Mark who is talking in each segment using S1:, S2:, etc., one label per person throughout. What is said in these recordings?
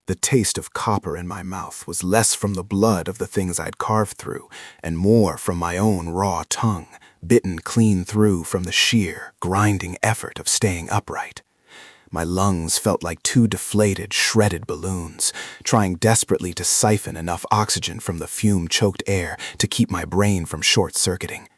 S1: The taste of copper in my mouth was less from the blood of the things I'd carved through, and more from my own raw tongue, bitten clean through from the sheer, grinding effort of staying upright. My lungs felt like two deflated, shredded balloons, trying desperately to siphon enough oxygen from the fume-choked air to keep my brain from short-circuiting.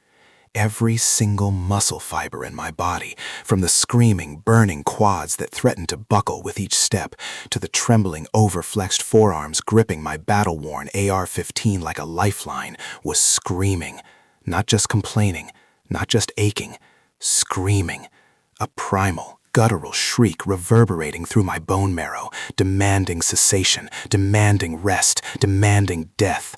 S1: Every single muscle fiber in my body, from the screaming, burning quads that threatened to buckle with each step, to the trembling, overflexed forearms gripping my battle-worn AR-15 like a lifeline, was screaming. Not just complaining, not just aching, screaming. A primal, guttural shriek reverberating through my bone marrow, demanding cessation, demanding rest, demanding death.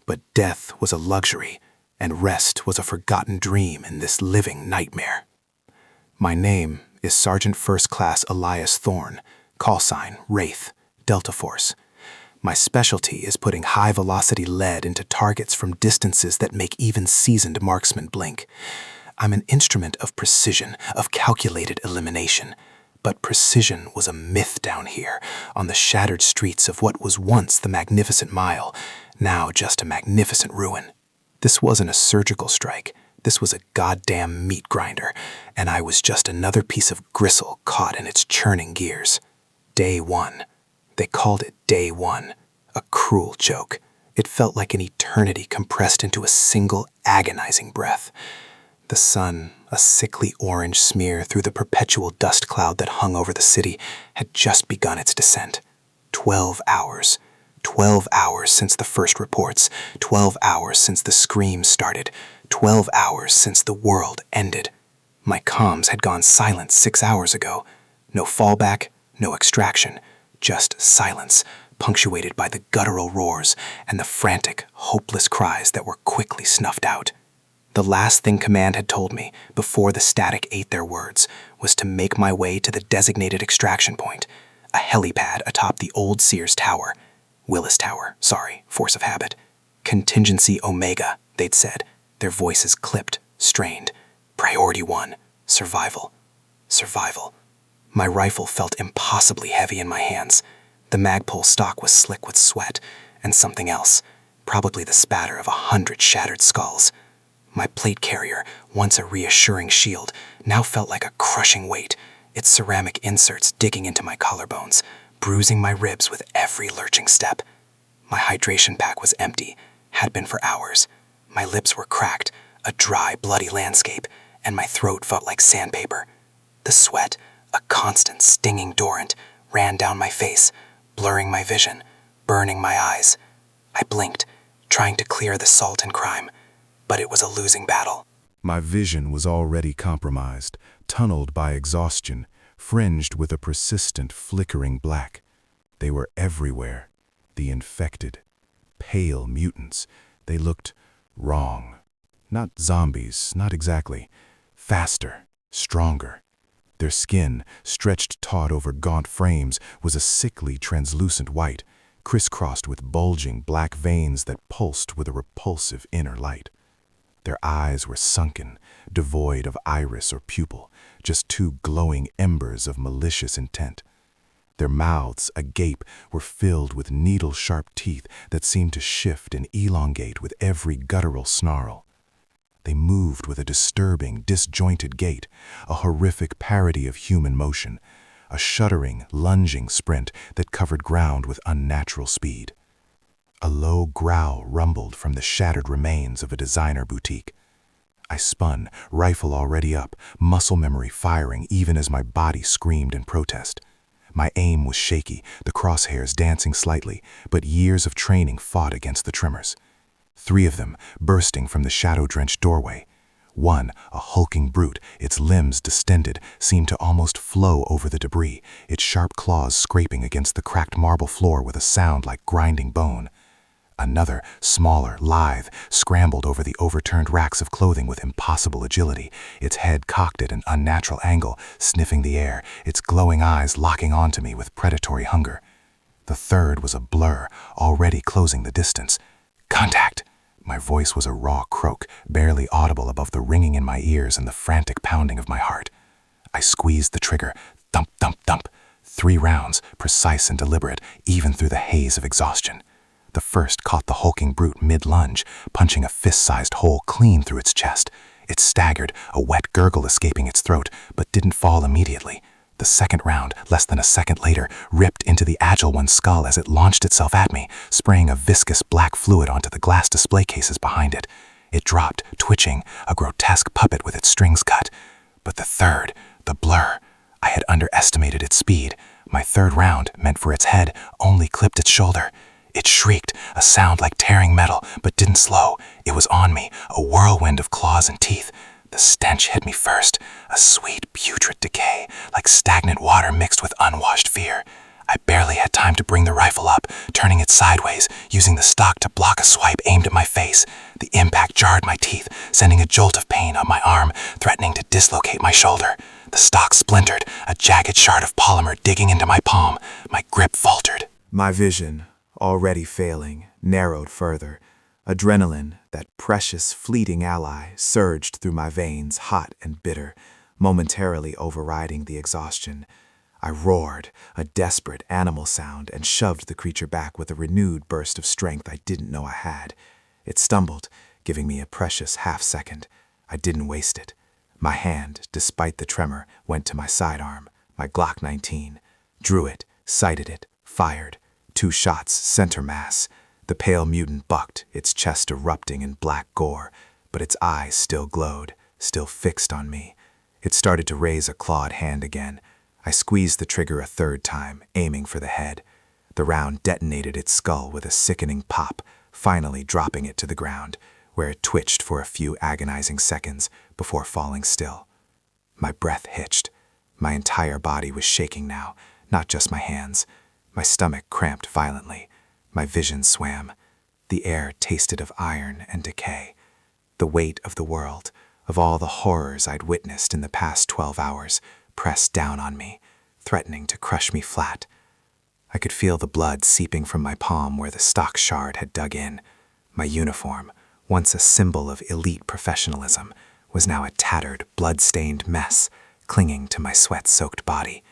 S1: But death was a luxury, and rest was a forgotten dream in this living nightmare. My name is Sergeant First Class Elias Thorne, call sign Wraith, Delta Force. My specialty is putting high-velocity lead into targets from distances that make even seasoned marksmen blink. I'm an instrument of precision, of calculated elimination. But precision was a myth down here, on the shattered streets of what was once the Magnificent Mile, now just a magnificent ruin. This wasn't a surgical strike. This was a goddamn meat grinder, and I was just another piece of gristle caught in its churning gears. Day one. They called it Day One. A cruel joke. It felt like an eternity compressed into a single agonizing breath. The sun, a sickly orange smear through the perpetual dust cloud that hung over the city, had just begun its descent. 12 hours. 12 hours since the first reports, 12 hours since the screams started, 12 hours since the world ended. My comms had gone silent 6 hours ago. No fallback, no extraction, just silence, punctuated by the guttural roars and the frantic, hopeless cries that were quickly snuffed out. The last thing Command had told me, before the static ate their words, was to make my way to the designated extraction point, a helipad atop the old Sears Tower. Willis Tower, sorry, force of habit. Contingency Omega, they'd said, their voices clipped, strained. Priority 1, survival. Survival. My rifle felt impossibly heavy in my hands. The Magpul stock was slick with sweat, and something else, probably the spatter of 100 shattered skulls. My plate carrier, once a reassuring shield, now felt like a crushing weight, its ceramic inserts digging into my collarbones, bruising my ribs with every lurching step. My hydration pack was empty, had been for hours. My lips were cracked, a dry, bloody landscape, and my throat felt like sandpaper. The sweat, a constant, stinging torrent, ran down my face, blurring my vision, burning my eyes. I blinked, trying to clear the salt and crime, but it was a losing battle.
S2: My vision was already compromised, tunneled by exhaustion, fringed with a persistent, flickering black. They were everywhere. The infected. Pale mutants. They looked wrong. Not zombies, not exactly. Faster, stronger. Their skin, stretched taut over gaunt frames, was a sickly, translucent white, crisscrossed with bulging black veins that pulsed with a repulsive inner light. Their eyes were sunken, devoid of iris or pupil, just two glowing embers of malicious intent. Their mouths, agape, were filled with needle-sharp teeth that seemed to shift and elongate with every guttural snarl. They moved with a disturbing, disjointed gait, a horrific parody of human motion, a shuddering, lunging sprint that covered ground with unnatural speed. A low growl rumbled from the shattered remains of a designer boutique. I spun, rifle already up, muscle memory firing even as my body screamed in protest. My aim was shaky, the crosshairs dancing slightly, but years of training fought against the tremors. 3 of them, bursting from the shadow-drenched doorway. One, a hulking brute, its limbs distended, seemed to almost flow over the debris, its sharp claws scraping against the cracked marble floor with a sound like grinding bone. Another, smaller, lithe, scrambled over the overturned racks of clothing with impossible agility, its head cocked at an unnatural angle, sniffing the air, its glowing eyes locking onto me with predatory hunger. The third was a blur, already closing the distance. Contact! My voice was a raw croak, barely audible above the ringing in my ears and the frantic pounding of my heart. I squeezed the trigger, thump, thump, thump. 3 rounds, precise and deliberate, even through the haze of exhaustion. The first caught the hulking brute mid-lunge, punching a fist-sized hole clean through its chest. It staggered, a wet gurgle escaping its throat, but didn't fall immediately. The second round, less than a second later, ripped into the agile one's skull as it launched itself at me, spraying a viscous black fluid onto the glass display cases behind it. It dropped, twitching, a grotesque puppet with its strings cut. But the third, the blur, I had underestimated its speed. My third round, meant for its head, only clipped its shoulder. It shrieked, a sound like tearing metal, but didn't slow. It was on me, a whirlwind of claws and teeth. The stench hit me first, a sweet, putrid decay, like stagnant water mixed with unwashed fear. I barely had time to bring the rifle up, turning it sideways, using the stock to block a swipe aimed at my face. The impact jarred my teeth, sending a jolt of pain up my arm, threatening to dislocate my shoulder. The stock splintered, a jagged shard of polymer digging into my palm. My grip faltered.
S1: My vision, already failing, narrowed further. Adrenaline, that precious, fleeting ally, surged through my veins, hot and bitter, momentarily overriding the exhaustion. I roared, a desperate animal sound, and shoved the creature back with a renewed burst of strength I didn't know I had. It stumbled, giving me a precious half-second. I didn't waste it. My hand, despite the tremor, went to my sidearm, my Glock 19. Drew it, sighted it, fired. 2 shots, center mass. The pale mutant bucked, its chest erupting in black gore, but its eyes still glowed, still fixed on me. It started to raise a clawed hand again. I squeezed the trigger a third time, aiming for the head. The round detonated its skull with a sickening pop, finally dropping it to the ground, where it twitched for a few agonizing seconds before falling still. My breath hitched. My entire body was shaking now, not just my hands. My stomach cramped violently. My vision swam. The air tasted of iron and decay. The weight of the world, of all the horrors I'd witnessed in the past 12 hours, pressed down on me, threatening to crush me flat. I could feel the blood seeping from my palm where the stock shard had dug in. My uniform, once a symbol of elite professionalism, was now a tattered, blood-stained mess, clinging to my sweat-soaked body.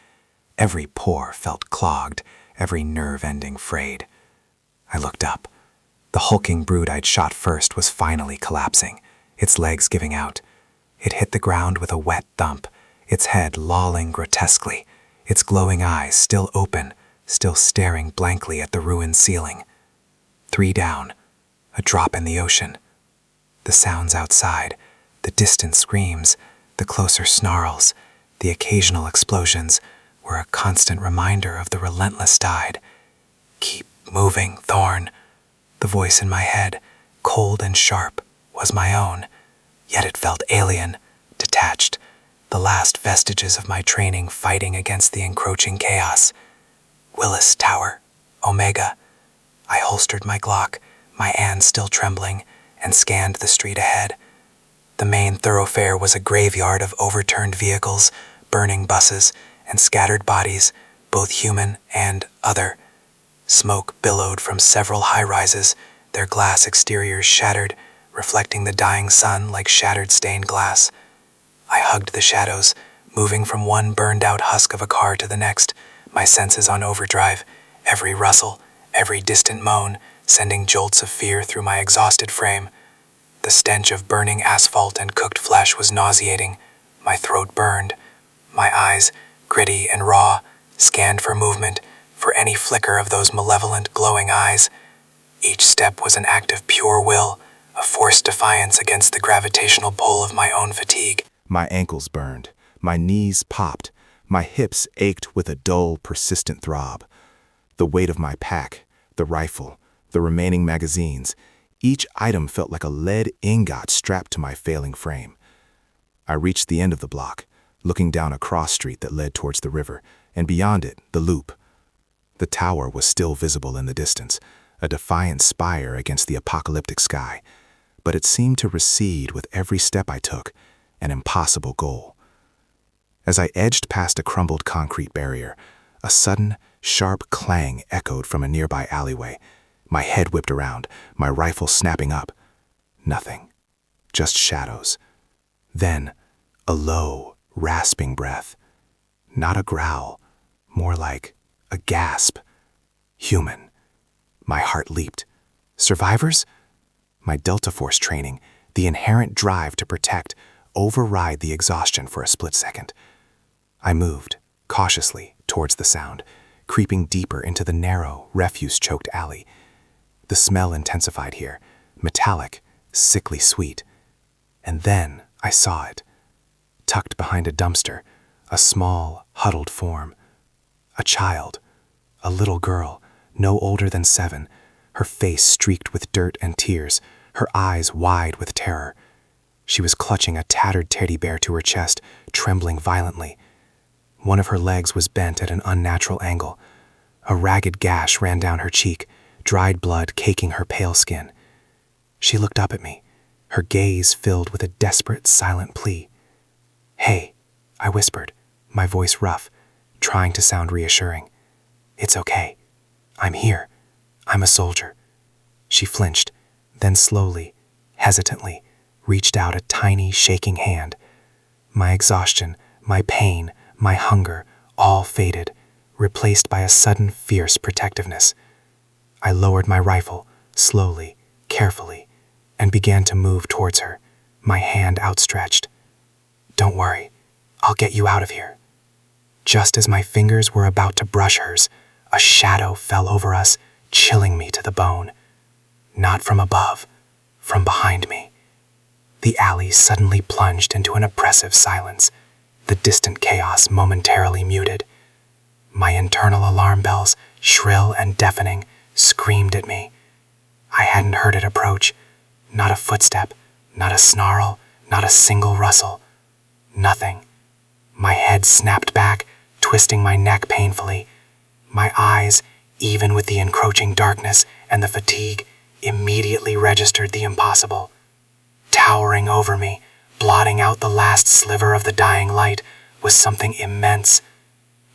S1: Every pore felt clogged, every nerve ending frayed. I looked up. The hulking brute I'd shot first was finally collapsing, its legs giving out. It hit the ground with a wet thump, its head lolling grotesquely, its glowing eyes still open, still staring blankly at the ruined ceiling. 3 down, a drop in the ocean. The sounds outside, the distant screams, the closer snarls, the occasional explosions, were a constant reminder of the relentless tide. Keep moving, Thorn. The voice in my head, cold and sharp, was my own, yet it felt alien, detached, the last vestiges of my training fighting against the encroaching chaos. Willis Tower, Omega. I holstered my Glock, my hand still trembling, and scanned the street ahead. The main thoroughfare was a graveyard of overturned vehicles, burning buses, and scattered bodies, both human and other. Smoke billowed from several high-rises, their glass exteriors shattered, reflecting the dying sun like shattered stained glass. I hugged the shadows, moving from one burned-out husk of a car to the next, my senses on overdrive, every rustle, every distant moan, sending jolts of fear through my exhausted frame. The stench of burning asphalt and cooked flesh was nauseating. My throat burned. My eyes, gritty and raw, scanned for movement, for any flicker of those malevolent, glowing eyes. Each step was an act of pure will, a forced defiance against the gravitational pull of my own fatigue. My ankles burned. My knees popped. My hips ached with a dull, persistent throb. The weight of my pack, the rifle, the remaining magazines, each item felt like a lead ingot strapped to my failing frame. I reached the end of the block, looking down a cross street that led towards the river, and beyond it, the loop. The tower was still visible in the distance, a defiant spire against the apocalyptic sky, but it seemed to recede with every step I took, an impossible goal. As I edged past a crumbled concrete barrier, a sudden, sharp clang echoed from a nearby alleyway. My head whipped around, my rifle snapping up. Nothing, just shadows. Then, a low, rasping breath. Not a growl, More like a gasp. Human. My heart leaped. Survivors? My Delta Force training, the inherent drive to protect, override the exhaustion for a split second. I moved, cautiously, towards the sound, creeping deeper into the narrow, refuse-choked alley. The smell intensified here, metallic, sickly sweet. And then I saw it. Tucked behind a dumpster, a small, huddled form. A child, a little girl, no older than 7, her face streaked with dirt and tears, her eyes wide with terror. She was clutching a tattered teddy bear to her chest, trembling violently. One of her legs was bent at an unnatural angle. A ragged gash ran down her cheek, dried blood caking her pale skin. She looked up at me, her gaze filled with a desperate, silent plea. "Hey," I whispered, my voice rough, trying to sound reassuring. "It's okay. I'm here. I'm a soldier." She flinched, then slowly, hesitantly, reached out a tiny, shaking hand. My exhaustion, my pain, my hunger, all faded, replaced by a sudden, fierce protectiveness. I lowered my rifle, slowly, carefully, and began to move towards her, my hand outstretched. "Don't worry, I'll get you out of here." Just as my fingers were about to brush hers, a shadow fell over us, chilling me to the bone. Not from above, from behind me. The alley suddenly plunged into an oppressive silence, the distant chaos momentarily muted. My internal alarm bells, shrill and deafening, screamed at me. I hadn't heard it approach. Not a footstep, not a snarl, not a single rustle. Nothing. My head snapped back, twisting my neck painfully. My eyes, even with the encroaching darkness and the fatigue, immediately registered the impossible. Towering over me, blotting out the last sliver of the dying light, was something immense,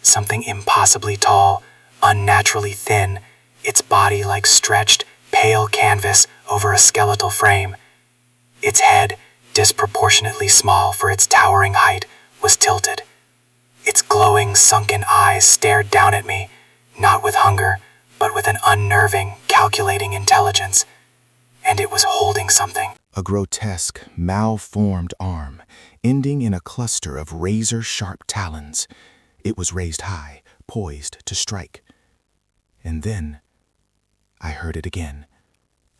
S1: something impossibly tall, unnaturally thin, its body like stretched, pale canvas over a skeletal frame. Its head, disproportionately small for its towering height, was tilted. Its glowing, sunken eyes stared down at me, not with hunger, but with an unnerving, calculating intelligence. And it was holding something.
S2: A grotesque, malformed arm, ending in a cluster of razor-sharp talons. It was raised high, poised to strike. And then I heard it again.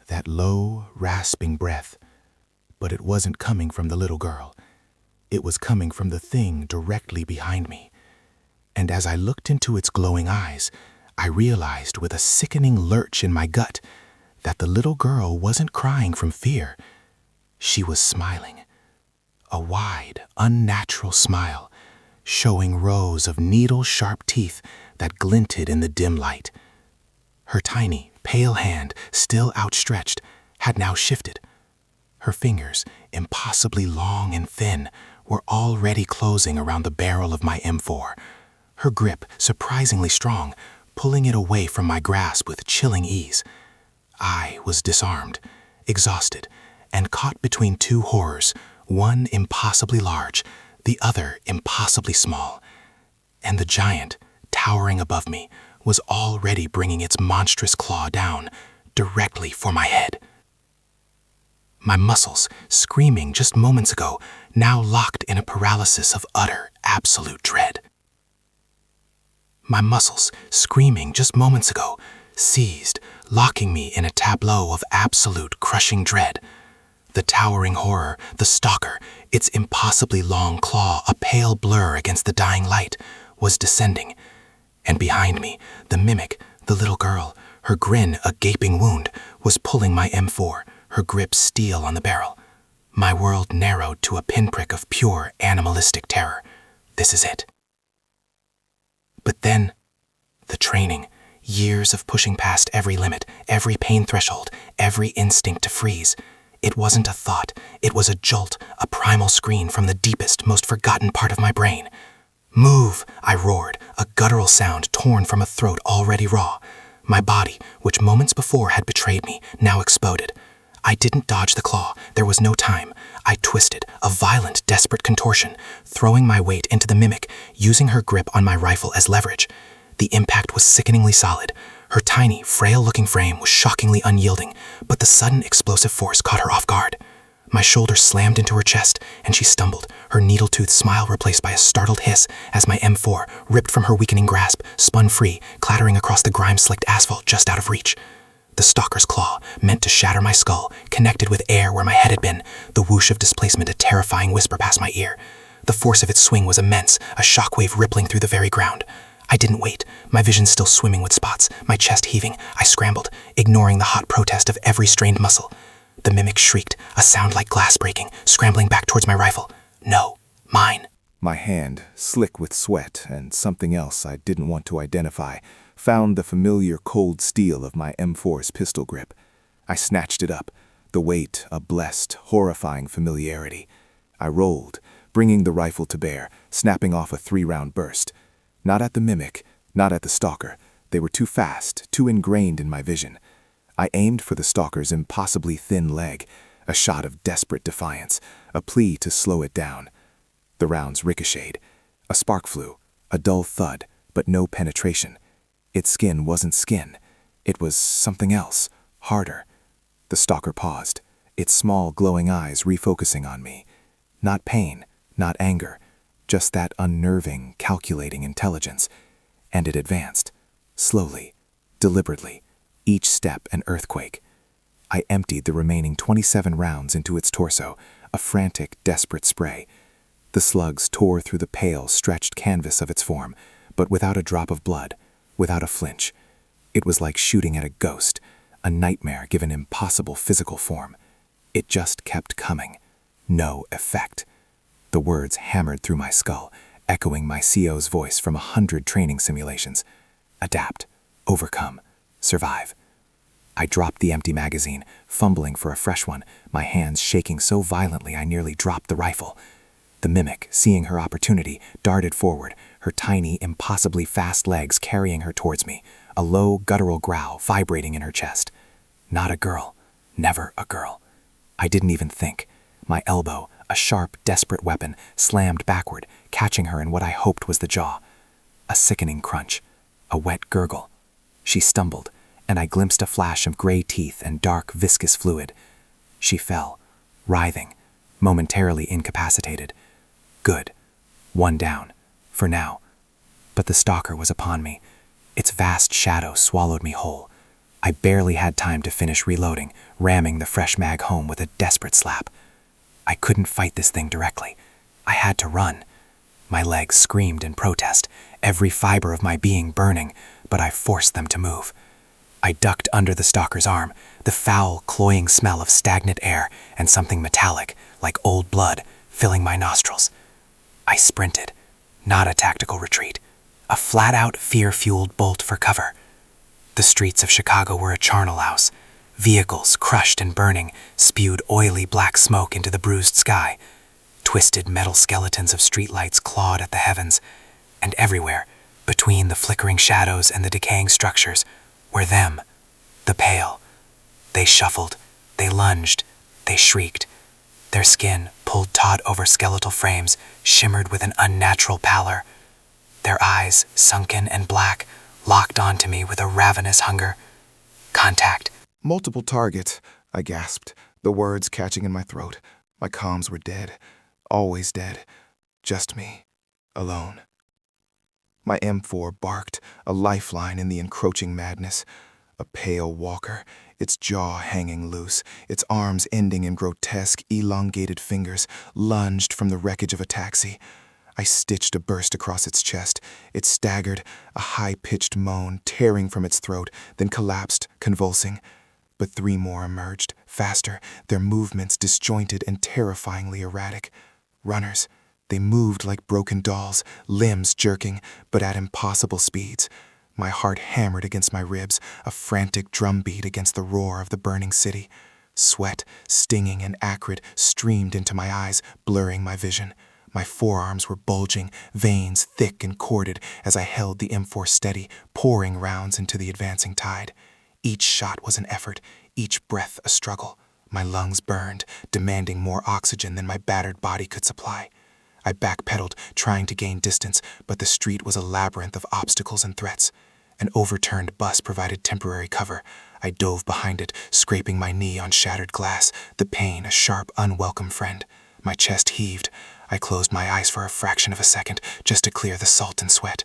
S2: That low, rasping breath. But it wasn't coming from the little girl. It was coming from the thing directly behind me. And as I looked into its glowing eyes, I realized with a sickening lurch in my gut that the little girl wasn't crying from fear. She was smiling. A wide, unnatural smile, showing rows of needle-sharp teeth that glinted in the dim light. Her tiny, pale hand, still outstretched, had now shifted. Her fingers, impossibly long and thin, were already closing around the barrel of my M4. Her grip, surprisingly strong, pulling it away from my grasp with chilling ease. I was disarmed, exhausted, and caught between two horrors, one impossibly large, the other impossibly small. And the giant, towering above me, was already bringing its monstrous claw down, directly for my head. My muscles, screaming just moments ago, now locked in a paralysis of utter, absolute dread. My muscles, screaming just moments ago, seized, locking me in a tableau of absolute, crushing dread. The towering horror, the stalker, its impossibly long claw a pale blur against the dying light, was descending. And behind me, the mimic, the little girl, her grin a gaping wound, was pulling my M4, her grip steel on the barrel. My world narrowed to a pinprick of pure animalistic terror. This is it. But then, the training, years of pushing past every limit, every pain threshold, every instinct to freeze. It wasn't a thought, it was a jolt, a primal scream from the deepest, most forgotten part of my brain. "Move!" I roared, a guttural sound torn from a throat already raw. My body, which moments before had betrayed me, now exploded.
S3: I didn't dodge the claw. There was no time. I twisted, a violent, desperate contortion, throwing my weight into the mimic, using her grip on my rifle as leverage. The impact was sickeningly solid. Her tiny, frail-looking frame was shockingly unyielding, but the sudden explosive force caught her off guard. My shoulder slammed into her chest, and she stumbled, her needle-toothed smile replaced by a startled hiss as my M4, ripped from her weakening grasp, spun free, clattering across the grime-slicked asphalt just out of reach. The stalker's claw, meant to shatter my skull, connected with air where my head had been, the whoosh of displacement a terrifying whisper past my ear. The force of its swing was immense, a shockwave rippling through the very ground. I didn't wait, my vision still swimming with spots, my chest heaving. I scrambled, ignoring the hot protest of every strained muscle. The mimic shrieked, a sound like glass breaking, scrambling back towards my rifle. No, mine.
S2: My hand, slick with sweat and something else I didn't want to identify, found the familiar cold steel of my M4's pistol grip. I snatched it up, the weight a blessed, horrifying familiarity. I rolled, bringing the rifle to bear, snapping off a 3-round burst. Not at the mimic, not at the stalker. They were too fast, too ingrained in my vision. I aimed for the stalker's impossibly thin leg, a shot of desperate defiance, a plea to slow it down. The rounds ricocheted. A spark flew, a dull thud, but no penetration. Its skin wasn't skin. It was something else, harder. The stalker paused, its small glowing eyes refocusing on me. Not pain, not anger, just that unnerving, calculating intelligence. And it advanced, slowly, deliberately, each step an earthquake. I emptied the remaining 27 rounds into its torso, a frantic, desperate spray. The slugs tore through the pale, stretched canvas of its form, but without a drop of blood, without a flinch. It was like shooting at a ghost, a nightmare given impossible physical form. It just kept coming. No effect. The words hammered through my skull, echoing my CO's voice from 100 training simulations. Adapt, overcome, survive. I dropped the empty magazine, fumbling for a fresh one, my hands shaking so violently I nearly dropped the rifle. The mimic, seeing her opportunity, darted forward, her tiny, impossibly fast legs carrying her towards me, a low, guttural growl vibrating in her chest. Not a girl. Never a girl. I didn't even think. My elbow, a sharp, desperate weapon, slammed backward, catching her in what I hoped was the jaw. A sickening crunch. A wet gurgle. She stumbled, and I glimpsed a flash of gray teeth and dark, viscous fluid. She fell, writhing, momentarily incapacitated. Good. One down. For now. But the stalker was upon me. Its vast shadow swallowed me whole. I barely had time to finish reloading, ramming the fresh mag home with a desperate slap. I couldn't fight this thing directly. I had to run. My legs screamed in protest, every fiber of my being burning, but I forced them to move. I ducked under the stalker's arm, the foul, cloying smell of stagnant air and something metallic, like old blood, filling my nostrils. I sprinted, not a tactical retreat, a flat-out, fear-fueled bolt for cover. The streets of Chicago were a charnel house. Vehicles, crushed and burning, spewed oily black smoke into the bruised sky. Twisted metal skeletons of streetlights clawed at the heavens, and everywhere, between the flickering shadows and the decaying structures, were them, the pale. They shuffled, they lunged, they shrieked. Their skin, pulled taut over skeletal frames, shimmered with an unnatural pallor. Their eyes, sunken and black, locked onto me with a ravenous hunger. Contact.
S1: Multiple targets, I gasped, the words catching in my throat. My comms were dead. Always dead. Just me. Alone. My M4 barked, a lifeline in the encroaching madness. A pale walker, its jaw hanging loose, its arms ending in grotesque, elongated fingers, lunged from the wreckage of a taxi. I stitched a burst across its chest. It staggered, a high-pitched moan tearing from its throat, then collapsed, convulsing. But 3 more emerged, faster, their movements disjointed and terrifyingly erratic. Runners. They moved like broken dolls, limbs jerking, but at impossible speeds. My heart hammered against my ribs, a frantic drumbeat against the roar of the burning city. Sweat, stinging and acrid, streamed into my eyes, blurring my vision. My forearms were bulging, veins thick and corded as I held the M4 steady, pouring rounds into the advancing tide. Each shot was an effort, each breath a struggle.
S3: My lungs burned, demanding more oxygen than my battered body could supply. I backpedaled, trying to gain distance, but the street was a labyrinth of obstacles and threats. An overturned bus provided temporary cover. I dove behind it, scraping my knee on shattered glass, the pain a sharp, unwelcome friend. My chest heaved. I closed my eyes for a fraction of a second, just to clear the salt and sweat.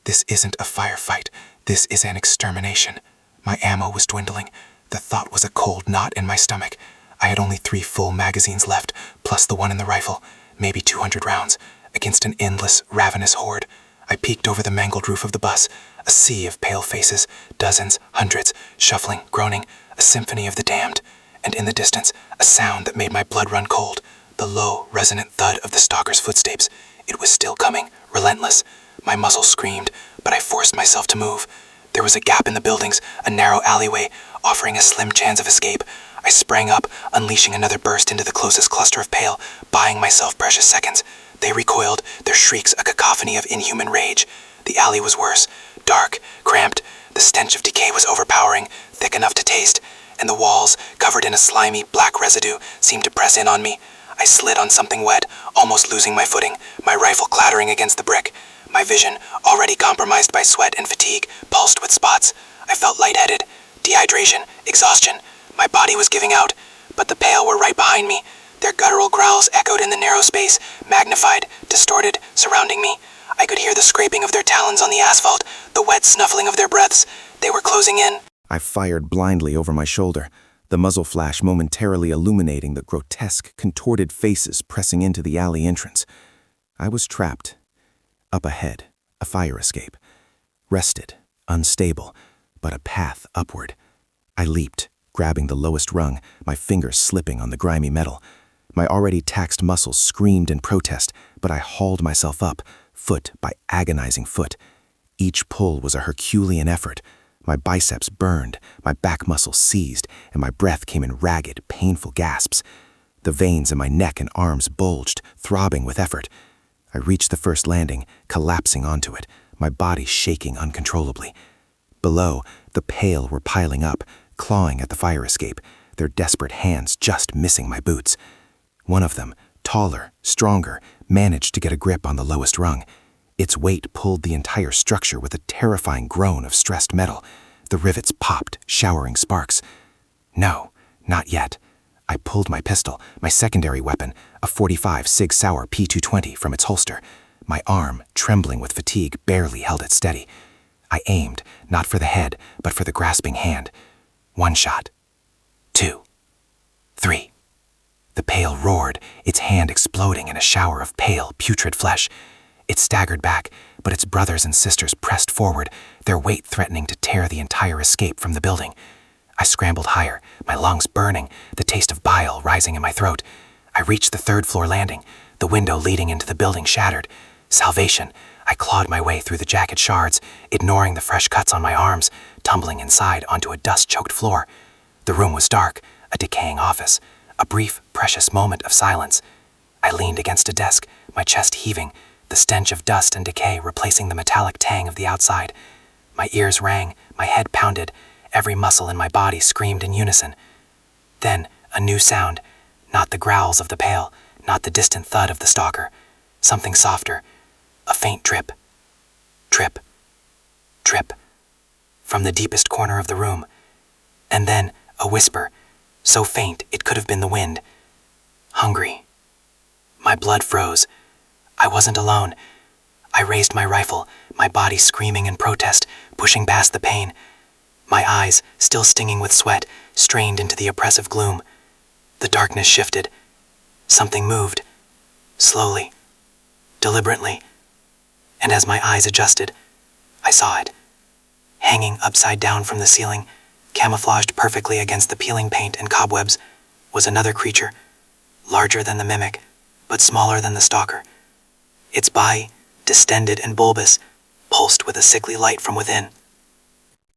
S3: This isn't a firefight. This is an extermination. My ammo was dwindling. The thought was a cold knot in my stomach. I had only 3 full magazines left, plus the one in the rifle, maybe 200 rounds, against an endless, ravenous horde. I peeked over the mangled roof of the bus, a sea of pale faces, dozens, hundreds, shuffling, groaning, a symphony of the damned, and in the distance, a sound that made my blood run cold, the low, resonant thud of the stalker's footsteps. It was still coming, relentless. My muscles screamed, but I forced myself to move. There was a gap in the buildings, a narrow alleyway, offering a slim chance of escape. I sprang up, unleashing another burst into the closest cluster of pale, buying myself precious seconds. They recoiled, their shrieks a cacophony of inhuman rage. The alley was worse, dark, cramped. The stench of decay was overpowering, thick enough to taste, and the walls, covered in a slimy, black residue, seemed to press in on me. I slid on something wet, almost losing my footing, my rifle clattering against the brick. My vision, already compromised by sweat and fatigue, pulsed with spots. I felt lightheaded, dehydration, exhaustion. My body was giving out, but the pale were right behind me. Their guttural growls echoed in the narrow space, magnified, distorted, surrounding me. I could hear the scraping of their talons on the asphalt, the wet snuffling of their breaths. They were closing in.
S1: I fired blindly over my shoulder, the muzzle flash momentarily illuminating the grotesque, contorted faces pressing into the alley entrance. I was trapped. Up ahead, a fire escape. Rested, unstable, but a path upward. I leaped, grabbing the lowest rung, my fingers slipping on the grimy metal. My already taxed muscles screamed in protest, but I hauled myself up, foot by agonizing foot. Each pull was a Herculean effort. My biceps burned, my back muscles seized, and my breath came in ragged, painful gasps. The veins in my neck and arms bulged, throbbing with effort. I reached the first landing, collapsing onto it, my body shaking uncontrollably. Below, the pale were piling up, clawing at the fire escape, their desperate hands just missing my boots. One of them, taller, stronger, managed to get a grip on the lowest rung. Its weight pulled the entire structure with a terrifying groan of stressed metal. The rivets popped, showering sparks. No, not yet. I pulled my pistol, my secondary weapon, a .45 Sig Sauer P220 from its holster. My arm, trembling with fatigue, barely held it steady. I aimed, not for the head, but for the grasping hand. 1 shot. 2. 3. The pale roared, its hand exploding in a shower of pale, putrid flesh. It staggered back, but its brothers and sisters pressed forward, their weight threatening to tear the entire escape from the building. I scrambled higher, my lungs burning, the taste of bile rising in my throat. I reached the 3rd floor landing, the window leading into the building shattered. Salvation. I clawed my way through the jacket shards, ignoring the fresh cuts on my arms, tumbling inside onto a dust-choked floor. The room was dark, a decaying office, a brief, precious moment of silence. I leaned against a desk, my chest heaving, the stench of dust and decay replacing the metallic tang of the outside. My ears rang, my head pounded, every muscle in my body screamed in unison. Then, a new sound, not the growls of the pale, not the distant thud of the stalker. Something softer, a faint drip. Drip. Drip. From the deepest corner of the room. And then, a whisper, so faint it could have been the wind. Hungry. My blood froze. I wasn't alone. I raised my rifle, my body screaming in protest, pushing past the pain. My eyes, still stinging with sweat, strained into the oppressive gloom. The darkness shifted. Something moved. Slowly. Deliberately. And as my eyes adjusted, I saw it. Hanging upside down from the ceiling, camouflaged perfectly against the peeling paint and cobwebs, was another creature, larger than the mimic, but smaller than the stalker. Its body, distended and bulbous, pulsed with a sickly light from within.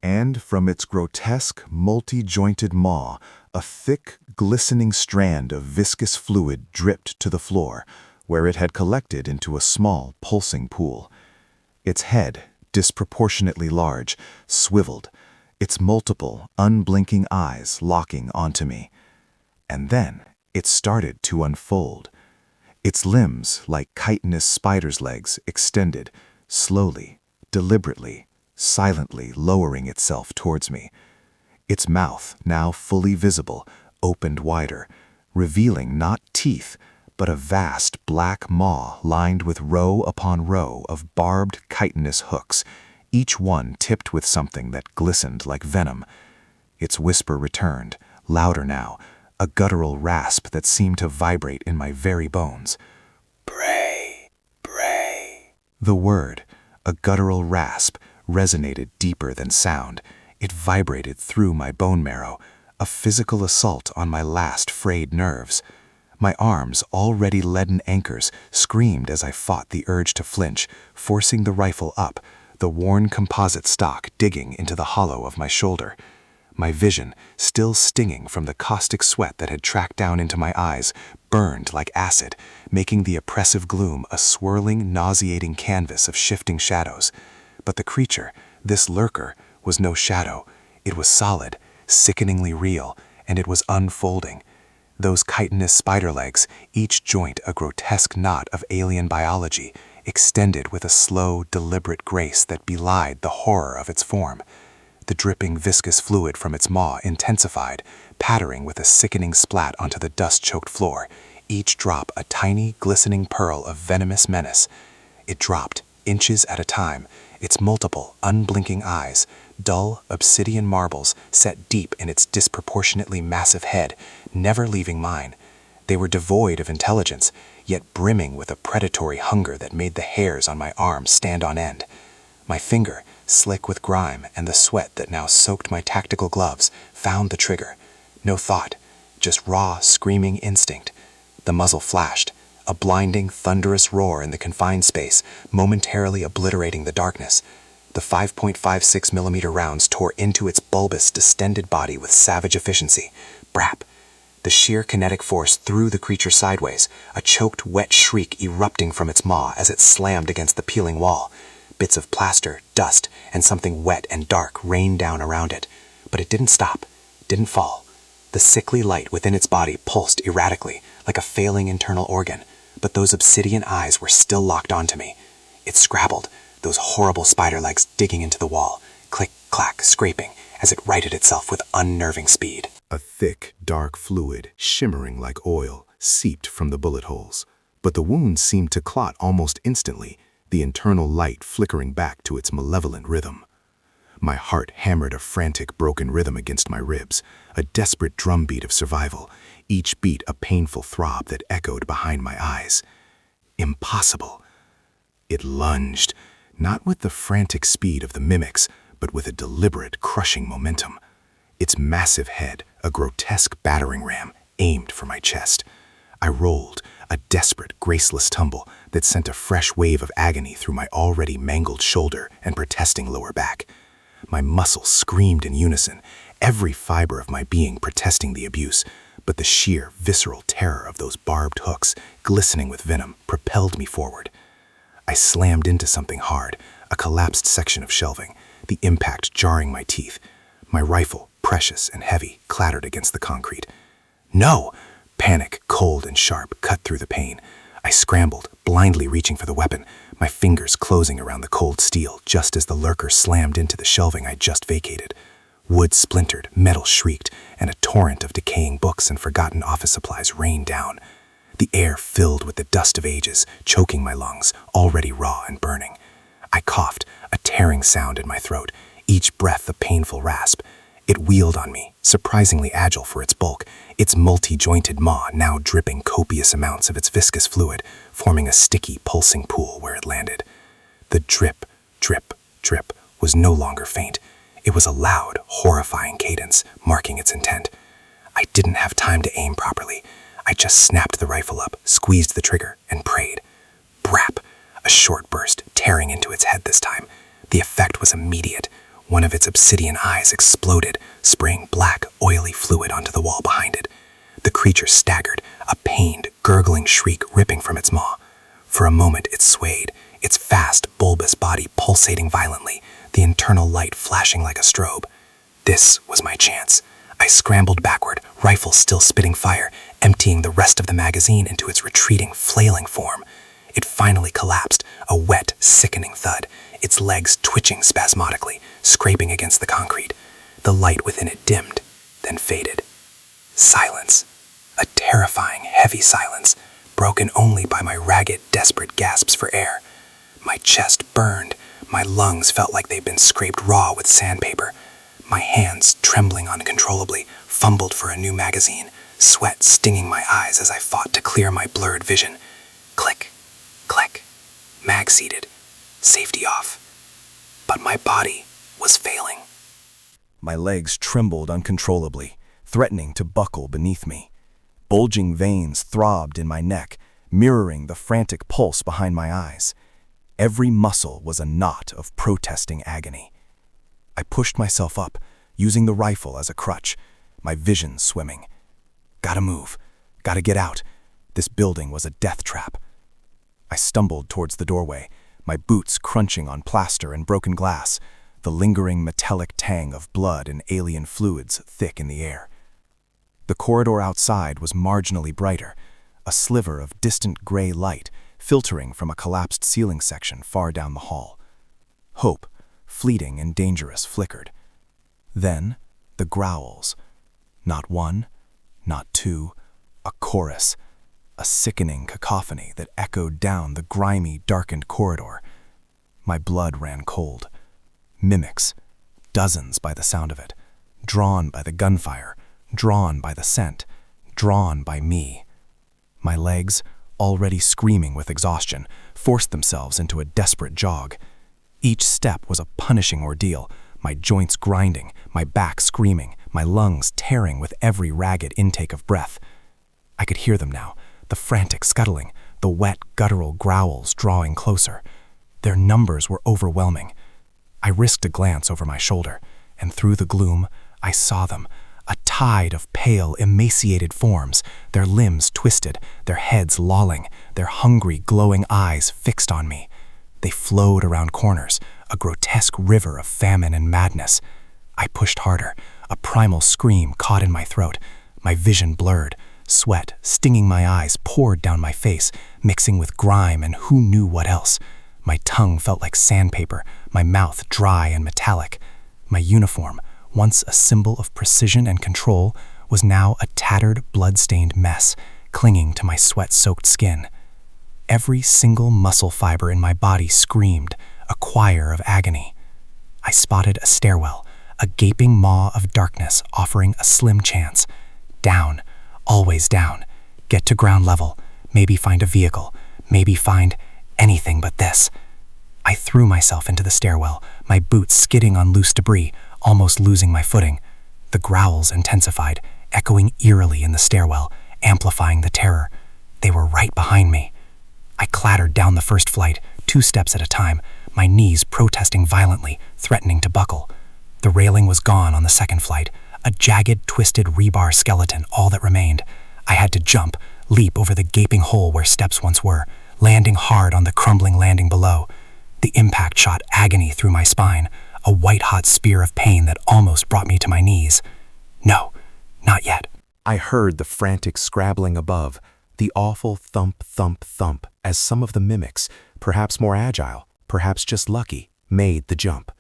S2: And from its grotesque, multi-jointed maw, a thick, glistening strand of viscous fluid dripped to the floor, where it had collected into a small, pulsing pool. Its head, disproportionately large, swiveled, its multiple, unblinking eyes locking onto me. And then it started to unfold. Its limbs, like chitinous spider's legs, extended, slowly, deliberately, silently lowering itself towards me. Its mouth, now fully visible, opened wider, revealing not teeth, but a vast black maw lined with row upon row of barbed chitinous hooks, each one tipped with something that glistened like venom. Its whisper returned, louder now, a guttural rasp that seemed to vibrate in my very bones. "Pray, pray." The word, a guttural rasp, resonated deeper than sound. It vibrated through my bone marrow, a physical assault on my last frayed nerves. My arms, already leaden anchors, screamed as I fought the urge to flinch, forcing the rifle up, the worn composite stock digging into the hollow of my shoulder. My vision, still stinging from the caustic sweat that had tracked down into my eyes, burned like acid, making the oppressive gloom a swirling, nauseating canvas of shifting shadows. But the creature, this lurker, was no shadow. It was solid, sickeningly real, and it was unfolding. Those chitinous spider legs, each joint a grotesque knot of alien biology, extended with a slow, deliberate grace that belied the horror of its form. The dripping viscous fluid from its maw intensified, pattering with a sickening splat onto the dust-choked floor, each drop a tiny, glistening pearl of venomous menace. It dropped, inches at a time, its multiple, unblinking eyes, dull, obsidian marbles set deep in its disproportionately massive head, never leaving mine. They were devoid of intelligence, yet brimming with a predatory hunger that made the hairs on my arm stand on end. My finger, slick with grime and the sweat that now soaked my tactical gloves, found the trigger. No thought, just raw, screaming instinct. The muzzle flashed, a blinding, thunderous roar in the confined space, momentarily obliterating the darkness. The 5.56mm rounds tore into its bulbous, distended body with savage efficiency. Brap! The sheer kinetic force threw the creature sideways, a choked, wet shriek erupting from its maw as it slammed against the peeling wall. Bits of plaster, dust, and something wet and dark rained down around it. But it didn't stop, didn't fall. The sickly light within its body pulsed erratically, like a failing internal organ, but those obsidian eyes were still locked onto me. It scrabbled, those horrible spider legs digging into the wall, click, clack, scraping, as it righted itself with unnerving speed.
S1: A thick, dark fluid, shimmering like oil, seeped from the bullet holes. But the wounds seemed to clot almost instantly, the internal light flickering back to its malevolent rhythm. My heart hammered a frantic, broken rhythm against my ribs, a desperate drumbeat of survival, each beat a painful throb that echoed behind my eyes. Impossible. It lunged, not with the frantic speed of the mimics, but with a deliberate, crushing momentum. Its massive head, a grotesque battering ram, aimed for my chest. I rolled, a desperate, graceless tumble that sent a fresh wave of agony through my already mangled shoulder and protesting lower back. My muscles screamed in unison, every fiber of my being protesting the abuse, but the sheer, visceral terror of those barbed hooks, glistening with venom, propelled me forward. I slammed into something hard, a collapsed section of shelving, the impact jarring my teeth. My rifle, precious and heavy, clattered against the concrete. No! Panic, cold and sharp, cut through the pain. I scrambled, blindly reaching for the weapon, my fingers closing around the cold steel just as the lurker slammed into the shelving I'd just vacated. Wood splintered, metal shrieked, and a torrent of decaying books and forgotten office supplies rained down. The air filled with the dust of ages, choking my lungs, already raw and burning. I coughed, a tearing sound in my throat, each breath a painful rasp. It wheeled on me, surprisingly agile for its bulk, its multi-jointed maw now dripping copious amounts of its viscous fluid, forming a sticky, pulsing pool where it landed. The drip, drip, drip was no longer faint. It was a loud, horrifying cadence, marking its intent. I didn't have time to aim properly. I just snapped the rifle up, squeezed the trigger, and prayed. Brap! A short burst, tearing into its head this time. The effect was immediate. One of its obsidian eyes exploded, spraying black, oily fluid onto the wall behind it. The creature staggered, a pained, gurgling shriek ripping from its maw. For a moment it swayed, its fast, bulbous body pulsating violently, the internal light flashing like a strobe. This was my chance.
S3: I scrambled backward, rifle still spitting fire, emptying the rest of the magazine into its retreating, flailing form. It finally collapsed, a wet, sickening thud, its legs twitching spasmodically, scraping against the concrete. The light within it dimmed, then faded. Silence. A terrifying, heavy silence, broken only by my ragged, desperate gasps for air. My chest burned. My lungs felt like they'd been scraped raw with sandpaper. My hands, trembling uncontrollably, fumbled for a new magazine, sweat stinging my eyes as I fought to clear my blurred vision. Click, click, mag seated, safety off. But my body was failing.
S4: My legs trembled uncontrollably, threatening to buckle beneath me. Bulging veins throbbed in my neck, mirroring the frantic pulse behind my eyes. Every muscle was a knot of protesting agony. I pushed myself up, using the rifle as a crutch, my vision swimming. Gotta move. Gotta get out. This building was a death trap. I stumbled towards the doorway, my boots crunching on plaster and broken glass, the lingering metallic tang of blood and alien fluids thick in the air. The corridor outside was marginally brighter, a sliver of distant gray light filtering from a collapsed ceiling section far down the hall. Hope, fleeting and dangerous, flickered. Then, the growls. Not one, not two, a chorus, a sickening cacophony that echoed down the grimy, darkened corridor. My blood ran cold. Mimics, dozens by the sound of it, drawn by the gunfire, drawn by the scent, drawn by me. My legs, already screaming with exhaustion, forced themselves into a desperate jog. Each step was a punishing ordeal, my joints grinding, my back screaming, my lungs tearing with every ragged intake of breath. I could hear them now, the frantic scuttling, the wet, guttural growls drawing closer. Their numbers were overwhelming. I risked a glance over my shoulder, and through the gloom, I saw them, a tide of pale, emaciated forms, their limbs twisted, their heads lolling, their hungry, glowing eyes fixed on me. They flowed around corners, a grotesque river of famine and madness. I pushed harder, a primal scream caught in my throat, my vision blurred. Sweat, stinging my eyes, poured down my face, mixing with grime and who knew what else. My tongue felt like sandpaper, my mouth dry and metallic. My uniform, once a symbol of precision and control, was now a tattered, blood-stained mess, clinging to my sweat-soaked skin. Every single muscle fiber in my body screamed, a choir of agony. I spotted a stairwell, a gaping maw of darkness offering a slim chance. Down. Always down. Get to ground level. Maybe find a vehicle. Maybe find anything but this. I threw myself into the stairwell, my boots skidding on loose debris, almost losing my footing. The growls intensified, echoing eerily in the stairwell, amplifying the terror. They were right behind me. I clattered down the first flight, 2 steps at a time, my knees protesting violently, threatening to buckle. The railing was gone on the second flight, a jagged, twisted rebar skeleton, all that remained. I had to jump, leap over the gaping hole where steps once were, landing hard on the crumbling landing below. The impact shot agony through my spine, a white-hot spear of pain that almost brought me to my knees. No, not yet.
S2: I heard the frantic scrabbling above, the awful thump, thump, thump, as some of the mimics, perhaps more agile, perhaps just lucky, made the jump.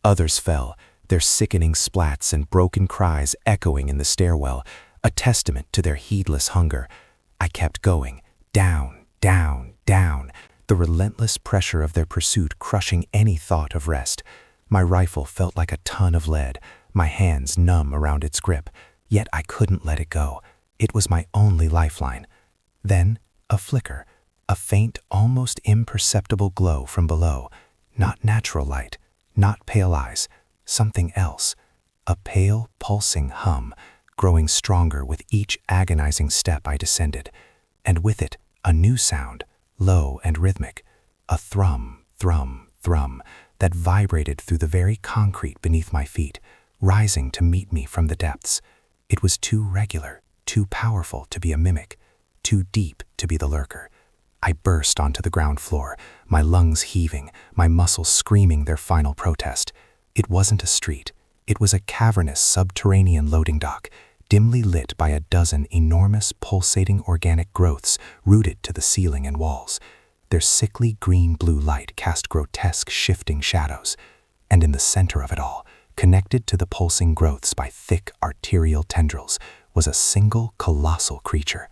S2: Others fell, their sickening splats and broken cries echoing in the stairwell, a testament to their heedless hunger. I kept going, down, down, down, the relentless pressure of their pursuit crushing any thought of rest. My rifle felt like a ton of lead, my hands numb around its grip, yet I couldn't let it go. It was my only lifeline. Then, a flicker, a faint, almost imperceptible glow from below. Not natural light, not pale eyes, something else. A pale, pulsing hum, growing stronger with each agonizing step I descended. And with it, a new sound, low and rhythmic. A thrum, thrum, thrum, that vibrated through the very concrete beneath my feet, rising to meet me from the depths. It was too regular, too powerful to be a mimic, too deep to be the lurker. I burst onto the ground floor, my lungs heaving, my muscles screaming their final protest. It wasn't a street.
S3: It was a cavernous subterranean loading dock, dimly lit by a dozen enormous pulsating organic growths rooted to the ceiling and walls. Their sickly green-blue light cast grotesque shifting shadows, and in the center of it all, connected to the pulsing growths by thick arterial tendrils, was a single colossal creature.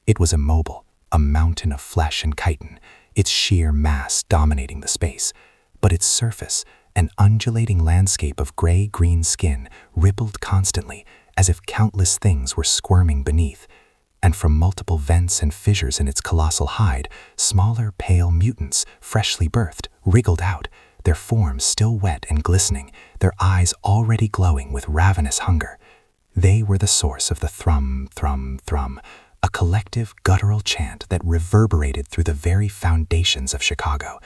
S3: It was immobile, a mountain of flesh and chitin, its sheer mass dominating the space. But its surface, an undulating landscape of gray-green skin, rippled constantly, as if countless things were squirming beneath. And from multiple vents and fissures in its colossal hide, smaller, pale mutants, freshly birthed, wriggled out, their forms still wet and glistening, their eyes already glowing with ravenous hunger. They were the source of the thrum, thrum, thrum, a collective guttural chant that reverberated through the very foundations of Chicago.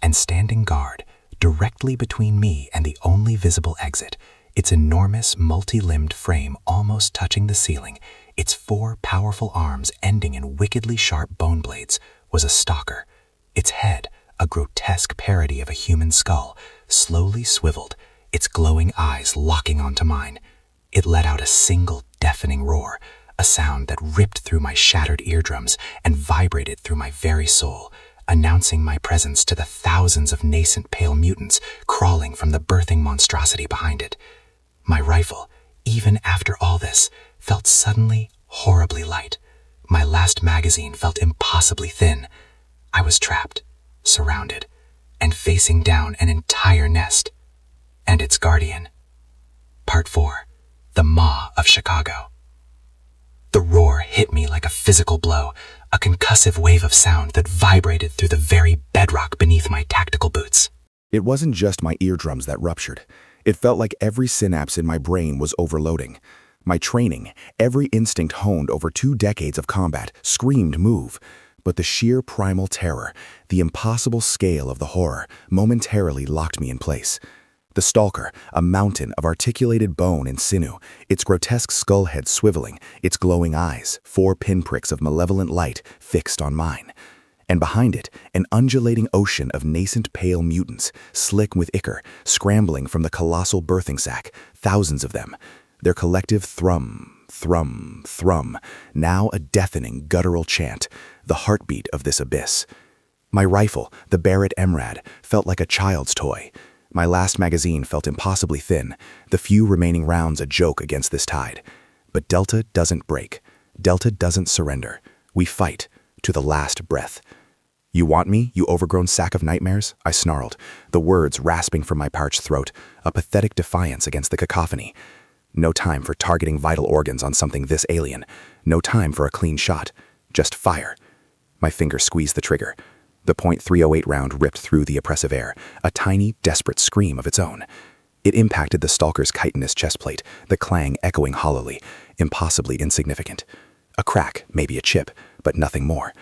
S3: And standing guard, directly between me and the only visible exit, its enormous, multi-limbed frame almost touching the ceiling, its 4 powerful arms ending in wickedly sharp bone blades, was a stalker. Its head, a grotesque parody of a human skull, slowly swiveled, its glowing eyes locking onto mine. It let out a single deafening roar, a sound that ripped through my shattered eardrums and vibrated through my very soul, announcing my presence to the thousands of nascent pale mutants crawling from the birthing monstrosity behind it. My rifle, even after all this, felt suddenly horribly light. My last magazine felt impossibly thin. I was trapped, surrounded, and facing down an entire nest. And its guardian. Part 4. The Maw of Chicago. The roar hit me like a physical blow, a concussive wave of sound that vibrated through the very bedrock beneath my tactical boots.
S1: It wasn't just my eardrums that ruptured. It felt like every synapse in my brain was overloading. My training, every instinct honed over 2 decades of combat, screamed move. But the sheer primal terror, the impossible scale of the horror, momentarily locked me in place. The stalker, a mountain of articulated bone and sinew, its grotesque skull head swiveling, its glowing eyes, 4 pinpricks of malevolent light fixed on mine. And behind it, an undulating ocean of nascent pale mutants, slick with ichor, scrambling from the colossal birthing sac, thousands of them. Their collective thrum, thrum, thrum, now a deafening guttural chant, the heartbeat of this abyss. My rifle, the Barrett Emrad, felt like a child's toy. My last magazine felt impossibly thin, the few remaining rounds a joke against this tide. But Delta doesn't break. Delta doesn't surrender. We fight, to the last breath. "You want me, you overgrown sack of nightmares?" I snarled, the words rasping from my parched throat, a pathetic defiance against the cacophony. No time for targeting vital organs on something this alien. No time for a clean shot. Just fire. My finger squeezed the trigger. The .308 round ripped through the oppressive air, a tiny, desperate scream of its own. It impacted the stalker's chitinous chestplate, the clang echoing hollowly, impossibly insignificant. A crack, maybe a chip, but nothing more.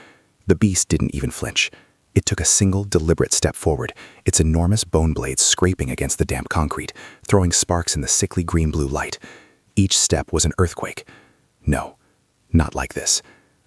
S1: The beast didn't even flinch. It took a single, deliberate step forward, its enormous bone blades scraping against the damp concrete, throwing sparks in the sickly green-blue light. Each step was an earthquake. No, not like this.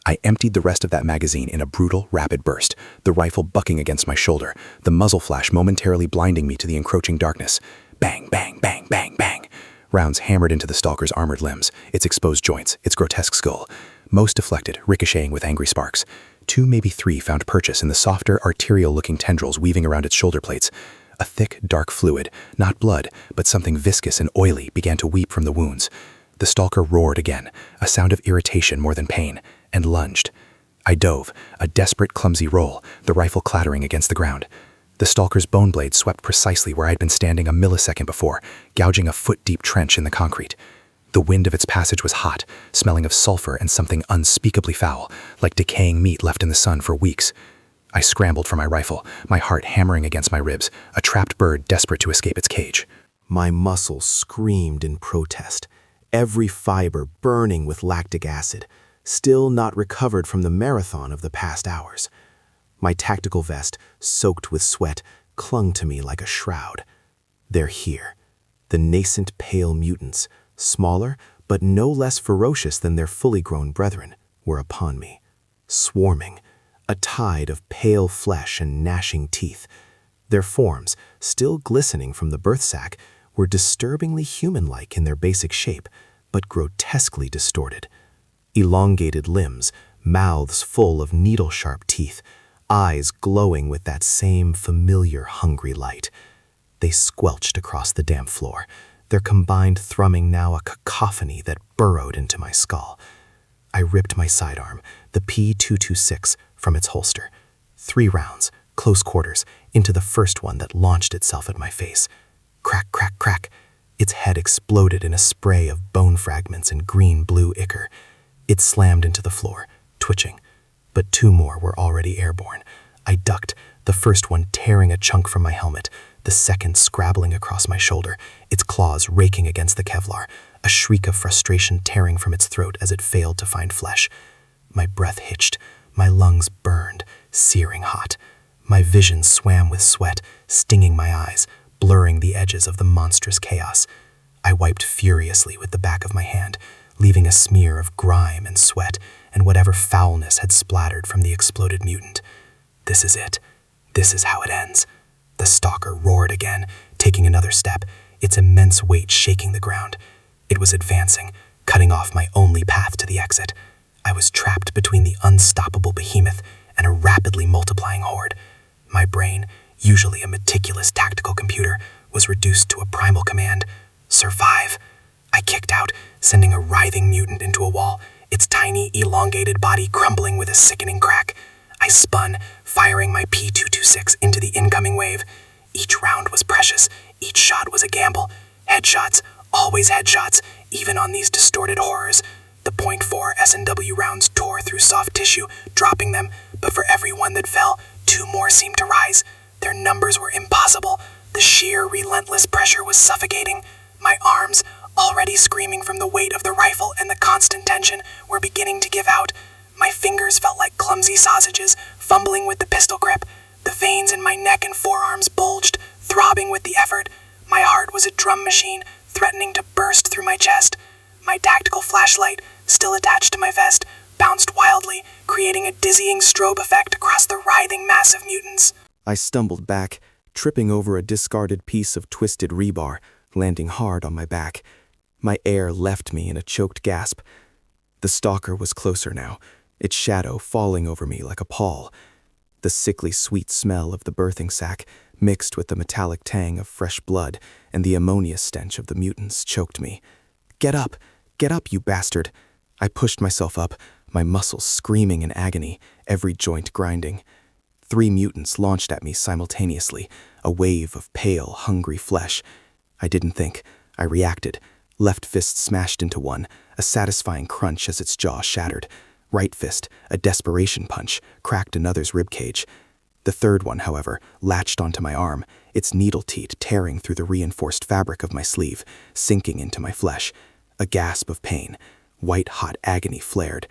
S1: I emptied the rest of that magazine in a brutal, rapid burst, the rifle bucking against my shoulder, the muzzle flash momentarily blinding me to the encroaching darkness. Bang, bang, bang, bang, bang. Rounds hammered into the stalker's armored limbs, its exposed joints, its grotesque skull. Most deflected, ricocheting with angry sparks. 2, maybe 3 found purchase in the softer, arterial-looking tendrils weaving around its shoulder plates. A thick, dark fluid, not blood, but something viscous and oily, began to weep from the wounds. The stalker roared again, a sound of irritation more than pain, and lunged. I dove, a desperate, clumsy roll, the rifle clattering against the ground. The stalker's bone blade swept precisely where I'd been standing a millisecond before, gouging a foot-deep trench in the concrete. The wind of its passage was hot, smelling of sulfur and something unspeakably foul, like decaying meat left in the sun for weeks. I scrambled for my rifle, my heart hammering against my ribs, a trapped bird desperate to escape its cage.
S3: My muscles screamed in protest, every fiber burning with lactic acid, still not recovered from the marathon of the past hours. My tactical vest, soaked with sweat, clung to me like a shroud. They're here. The nascent pale mutants, smaller but no less ferocious than their fully grown brethren, were upon me, swarming, a tide of pale flesh and gnashing teeth. Their forms, still glistening from the birth sac, were disturbingly human-like in their basic shape, but grotesquely distorted. Elongated limbs, mouths full of needle-sharp teeth, eyes glowing with that same familiar hungry light. They squelched across the damp floor, their combined thrumming now a cacophony that burrowed into my skull. I ripped my sidearm, the P226, from its holster. 3 rounds, close quarters, into the first one that launched itself at my face. Crack, crack, crack. Its head exploded in a spray of bone fragments and green-blue ichor. It slammed into the floor, twitching. But 2 more were already airborne. I ducked, the first one tearing a chunk from my helmet, the second scrabbling across my shoulder, its claws raking against the Kevlar, a shriek of frustration tearing from its throat as it failed to find flesh. My breath hitched, my lungs burned, searing hot. My vision swam with sweat, stinging my eyes, blurring the edges of the monstrous chaos. I wiped furiously with the back of my hand, leaving a smear of grime and sweat and whatever foulness had splattered from the exploded mutant. This is it. This is how it ends. The stalker roared again, taking another step, its immense weight shaking the ground. It was advancing, cutting off my only path to the exit. I was trapped between the unstoppable behemoth and a rapidly multiplying horde. My brain, usually a meticulous tactical computer, was reduced to a primal command: survive. I kicked out, sending a writhing mutant into a wall, its tiny, elongated body crumbling with a sickening crack. I spun, firing my P226 into the incoming wave. Each round was precious, each shot was a gamble. Headshots, always headshots, even on these distorted horrors. The .4 S&W rounds tore through soft tissue, dropping them, but for every one that fell, 2 more seemed to rise. Their numbers were impossible. The sheer, relentless pressure was suffocating. My arms, already screaming from the weight of the rifle and the constant tension, were beginning to give out. My fingers felt like clumsy sausages, fumbling with the pistol grip. The veins in my neck and forearms bulged, throbbing with the effort. My heart was a drum machine, threatening to burst through my chest. My tactical flashlight, still attached to my vest, bounced wildly, creating a dizzying strobe effect across the writhing mass of mutants.
S4: I stumbled back, tripping over a discarded piece of twisted rebar, landing hard on my back. My air left me in a choked gasp. The stalker was closer now, its shadow falling over me like a pall. The sickly sweet smell of the birthing sack, mixed with the metallic tang of fresh blood and the ammonia stench of the mutants, choked me. Get up, you bastard! I pushed myself up, my muscles screaming in agony, every joint grinding. 3 mutants launched at me simultaneously, a wave of pale, hungry flesh. I didn't think. I reacted. Left fist smashed into one, a satisfying crunch as its jaw shattered. Right fist, a desperation punch, cracked another's ribcage. The third one, however, latched onto my arm, its needle teat tearing through the reinforced fabric of my sleeve, sinking into my flesh. A gasp of pain. White-hot agony flared.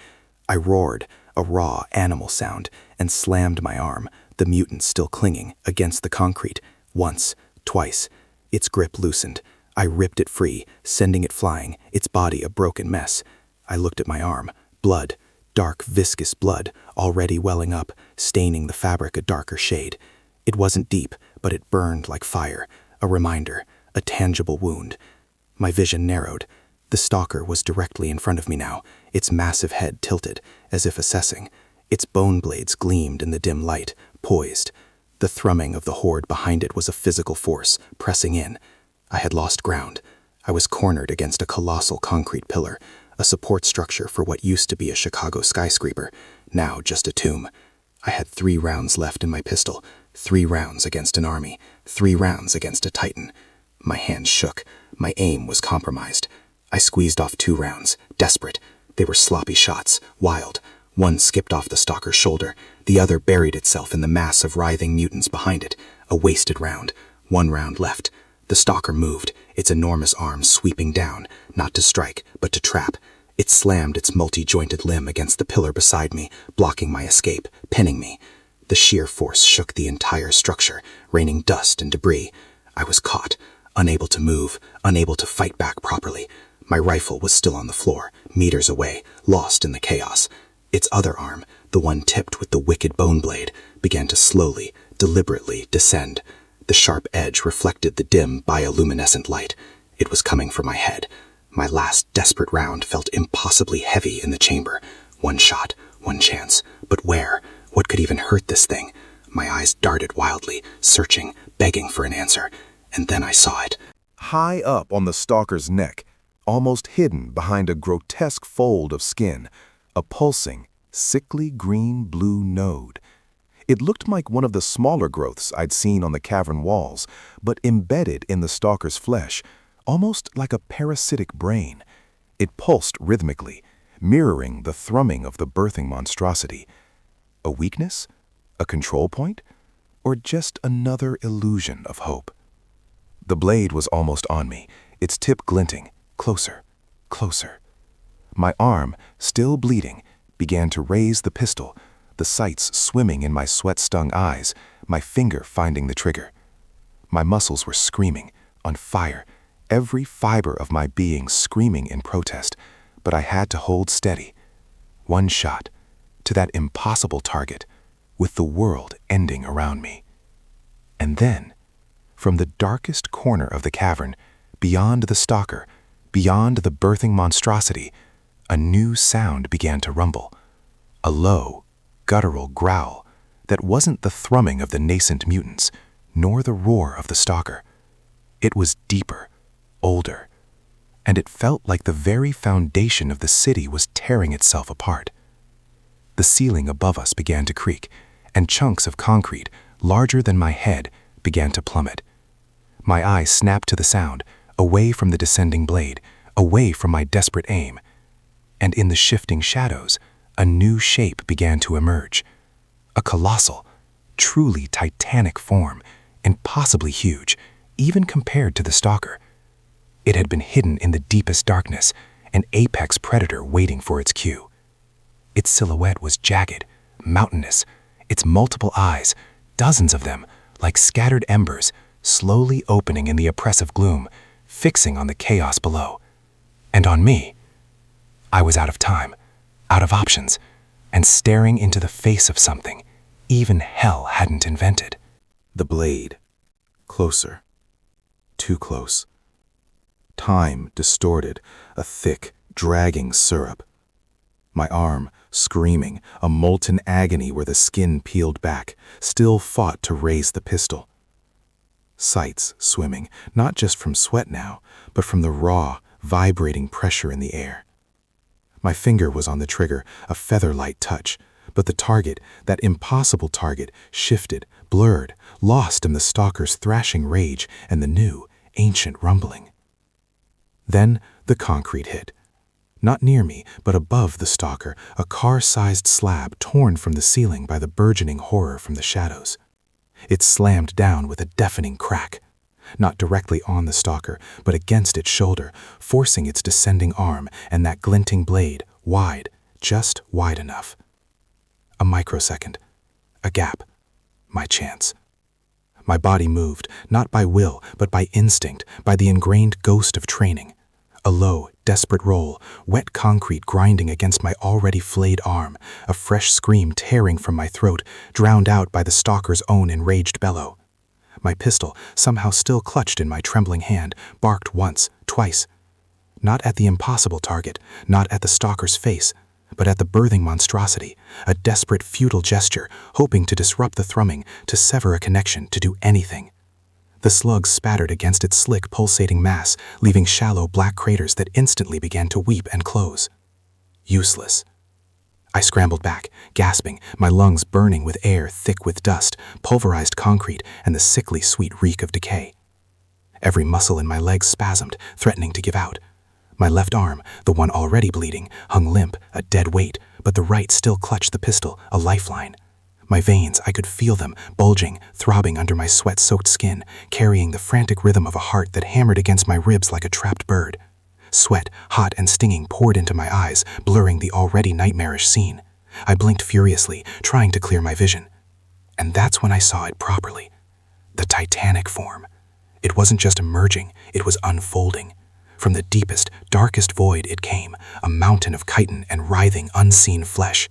S4: I roared, a raw animal sound, and slammed my arm, the mutant still clinging, against the concrete. Once, twice. Its grip loosened. I ripped it free, sending it flying, its body a broken mess. I looked at my arm. Blood. Dark, viscous blood, already welling up, staining the fabric a darker shade. It wasn't deep, but it burned like fire. A reminder. A tangible wound. My vision narrowed. The stalker was directly in front of me now, its massive head tilted, as if assessing. Its bone blades gleamed in the dim light, poised. The thrumming of the horde behind it was a physical force, pressing in. I had lost ground. I was cornered against a colossal concrete pillar, a support structure for what used to be a Chicago skyscraper, now just a tomb. I had 3 rounds left in my pistol, 3 rounds against an army, 3 rounds against a titan. My hands shook. My aim was compromised. I squeezed off 2 rounds, desperate. They were sloppy shots, wild. One skipped off the stalker's shoulder. The other buried itself in the mass of writhing mutants behind it. A wasted round. 1 round left. The stalker moved, its enormous arms sweeping down, not to strike, but to trap. It slammed its multi-jointed limb against the pillar beside me, blocking my escape, pinning me. The sheer force shook the entire structure, raining dust and debris. I was caught, unable to move, unable to fight back properly. My rifle was still on the floor, meters away, lost in the chaos. Its other arm, the one tipped with the wicked bone blade, began to slowly, deliberately descend.
S3: The sharp edge reflected the dim bioluminescent light. It was coming for my head. My last desperate round felt impossibly heavy in the chamber. One shot, one chance. But where? What could even hurt this thing? My eyes darted wildly, searching, begging for an answer. And then I saw it.
S2: High up on the stalker's neck, almost hidden behind a grotesque fold of skin, a pulsing, sickly green-blue node. It looked like one of the smaller growths I'd seen on the cavern walls, but embedded in the stalker's flesh, almost like a parasitic brain. It pulsed rhythmically, mirroring the thrumming of the birthing monstrosity. A weakness? A control point? Or just another illusion of hope? The blade was almost on me, its tip glinting, closer, closer. My arm, still bleeding, began to raise the pistol, the sights swimming in my sweat-stung eyes, my finger finding the trigger. My muscles were screaming, on fire, every fiber of my being screaming in protest, but I had to hold steady. One shot, to that impossible target, with the world ending around me. And then, from the darkest corner of the cavern, beyond the stalker, beyond the birthing monstrosity, a new sound began to rumble. A low, guttural growl that wasn't the thrumming of the nascent mutants, nor the roar of the stalker. It was deeper, older, and it felt like the very foundation of the city was tearing itself apart. The ceiling above us began to creak, and chunks of concrete, larger than my head, began to plummet. My eyes snapped to the sound, away from the descending blade, away from my desperate aim. And in the shifting shadows, a new shape began to emerge. A colossal, truly titanic form, impossibly huge, even compared to the stalker. It had been hidden in the deepest darkness, an apex predator waiting for its cue. Its silhouette was jagged, mountainous, its multiple eyes, dozens of them, like scattered embers, slowly opening in the oppressive gloom, fixing on the chaos below. And on me. I was out of time, out of options, and staring into the face of something even hell hadn't invented.
S1: The blade. Closer. Too close. Time distorted, a thick, dragging syrup. My arm, screaming, a molten agony where the skin peeled back, still fought to raise the pistol. Sights swimming, not just from sweat now, but from the raw, vibrating pressure in the air. My finger was on the trigger, a feather-light touch, but the target, that impossible target, shifted, blurred, lost in the stalker's thrashing rage and the new, ancient rumbling. Then the concrete hit. Not near me, but above the stalker, a car-sized slab torn from the ceiling by the burgeoning horror from the shadows. It slammed down with a deafening crack, not directly on the stalker, but against its shoulder, forcing its descending arm and that glinting blade wide, just wide enough. A microsecond, a gap, my chance. My body moved, not by will, but by instinct, by the ingrained ghost of training. A low, desperate roll, wet concrete grinding against my already flayed arm, a fresh scream tearing from my throat, drowned out by the stalker's own enraged bellow. My pistol, somehow still clutched in my trembling hand, barked once, twice. Not at the impossible target, not at the stalker's face, but at the birthing monstrosity, a desperate, futile gesture, hoping to disrupt the thrumming, to sever a connection, to do anything. The slugs spattered against its slick, pulsating mass, leaving shallow black craters that instantly began to weep and close. Useless. I scrambled back, gasping, my lungs burning with air thick with dust, pulverized concrete, and the sickly sweet reek of decay. Every muscle in my legs spasmed, threatening to give out. My left arm, the one already bleeding, hung limp, a dead weight, but the right still clutched the pistol, a lifeline. My veins, I could feel them, bulging, throbbing under my sweat-soaked skin, carrying the frantic rhythm of a heart that hammered against my ribs like a trapped bird. Sweat, hot and stinging, poured into my eyes, blurring the already nightmarish scene. I blinked furiously, trying to clear my vision. And that's when I saw it properly. The titanic form. It wasn't just emerging, it was unfolding. From the deepest, darkest void it came, a mountain of chitin and writhing, unseen flesh.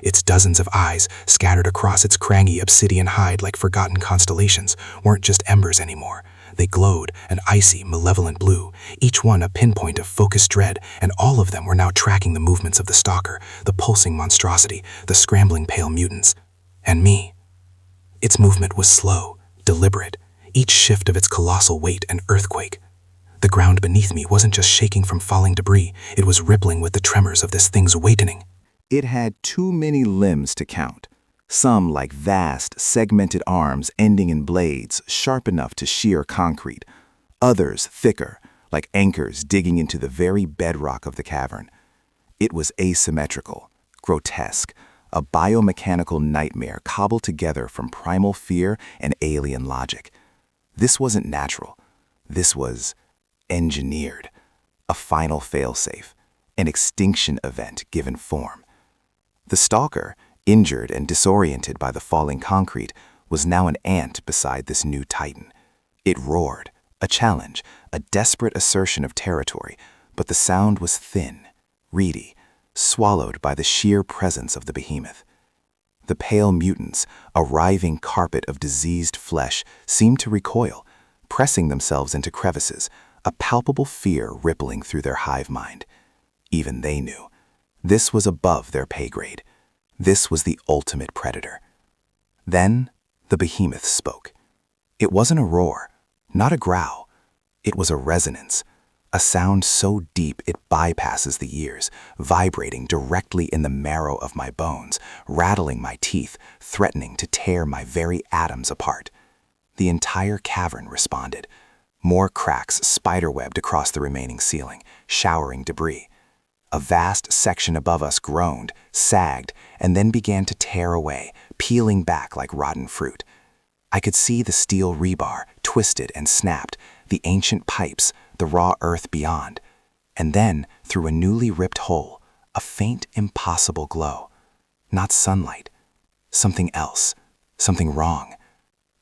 S3: Its dozens of eyes, scattered across its craggy obsidian hide like forgotten constellations, weren't just embers anymore. They glowed an icy, malevolent blue, each one a pinpoint of focused dread, and all of them were now tracking the movements of the stalker, the pulsing monstrosity, the scrambling pale mutants. And me. Its movement was slow, deliberate, each shift of its colossal weight an earthquake. The ground beneath me wasn't just shaking from falling debris, it was rippling with the tremors of this thing's awakening.
S1: It had too many limbs to count, some like vast, segmented arms ending in blades sharp enough to shear concrete, others thicker, like anchors digging into the very bedrock of the cavern. It was asymmetrical, grotesque, a biomechanical nightmare cobbled together from primal fear and alien logic. This wasn't natural. This was engineered, a final failsafe, an extinction event given form. The stalker, injured and disoriented by the falling concrete, was now an ant beside this new titan. It roared, a challenge, a desperate assertion of territory, but the sound was thin, reedy, swallowed by the sheer presence of the behemoth. The pale mutants, a writhing carpet of diseased flesh, seemed to recoil, pressing themselves into crevices, a palpable fear rippling through their hive mind. Even they knew. This was above their pay grade. This was the ultimate predator. Then the behemoth spoke. It wasn't a roar, not a growl. It was a resonance, a sound so deep it bypasses the ears, vibrating directly in the marrow of my bones, rattling my teeth, threatening to tear my very atoms apart. The entire cavern responded. More cracks spiderwebbed across the remaining ceiling, showering debris. A vast section above us groaned, sagged, and then began to tear away, peeling back like rotten fruit. I could see the steel rebar, twisted and snapped, the ancient pipes, the raw earth beyond. And then, through a newly ripped hole, a faint, impossible glow. Not sunlight. Something else. Something wrong.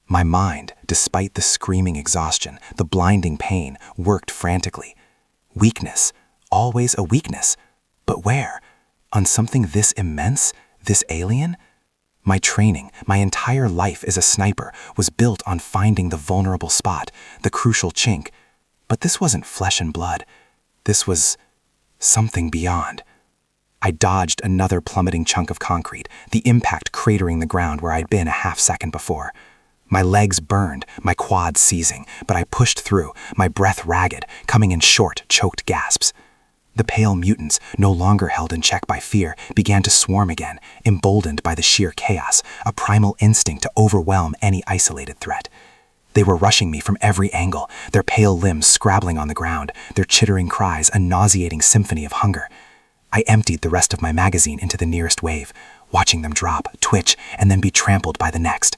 S1: My mind, despite the screaming exhaustion, the blinding pain, worked frantically. Weakness. Always a weakness. But where? On something this immense? This alien? My training, my entire life as a sniper, was built on finding the vulnerable spot, the crucial chink. But this wasn't flesh and blood. This was something beyond. I dodged another plummeting chunk of concrete, the impact cratering the ground where I'd been a half second before. My legs burned, my quads seizing, but I pushed through, my breath ragged, coming in short, choked gasps. The pale mutants, no longer held in check by fear, began to swarm again, emboldened by the sheer chaos, a primal instinct to overwhelm any isolated threat. They were rushing me from every angle, their pale limbs scrabbling on the ground, their chittering cries a nauseating symphony of hunger. I emptied the rest of my magazine into the nearest wave, watching them drop, twitch, and then be trampled by the next.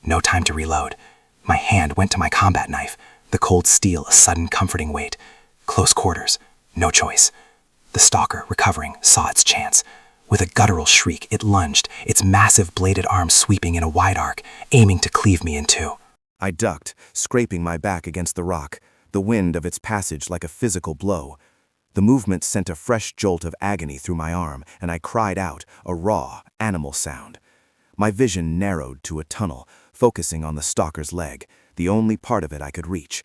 S1: No time to reload. My hand went to my combat knife, the cold steel a sudden comforting weight. Close quarters. No choice. The stalker, recovering, saw its chance. With a guttural shriek, it lunged, its massive bladed arms sweeping in a wide arc, aiming to cleave me in two.
S2: I ducked, scraping my back against the rock, the wind of its passage like a physical blow. The movement sent a fresh jolt of agony through my arm, and I cried out, a raw, animal sound. My vision narrowed to a tunnel, focusing on the stalker's leg, the only part of it I could reach.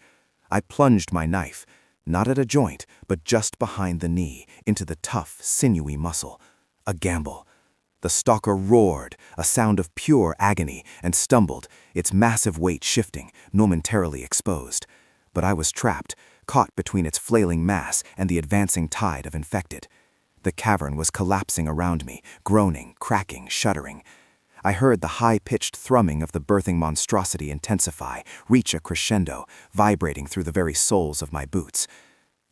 S2: I plunged my knife, not at a joint, but just behind the knee, into the tough, sinewy muscle. A gamble. The stalker roared, a sound of pure agony, and stumbled, its massive weight shifting, momentarily exposed. But I was trapped, caught between its flailing mass and the advancing tide of infected. The cavern was collapsing around me, groaning, cracking, shuddering. I heard the high-pitched thrumming of the birthing monstrosity intensify, reach a crescendo, vibrating through the very soles of my boots.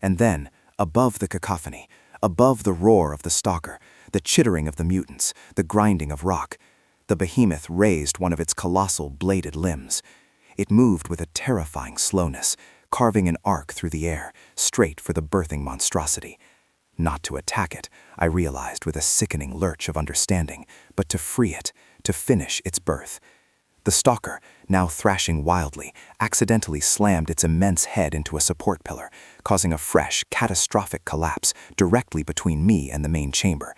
S2: And then, above the cacophony, above the roar of the stalker, the chittering of the mutants, the grinding of rock, the behemoth raised one of its colossal bladed limbs. It moved with a terrifying slowness, carving an arc through the air, straight for the birthing monstrosity. Not to attack it, I realized with a sickening lurch of understanding, but to free it, to finish its birth. The stalker, now thrashing wildly, accidentally slammed its immense head into a support pillar, causing a fresh, catastrophic collapse directly between me and the main chamber.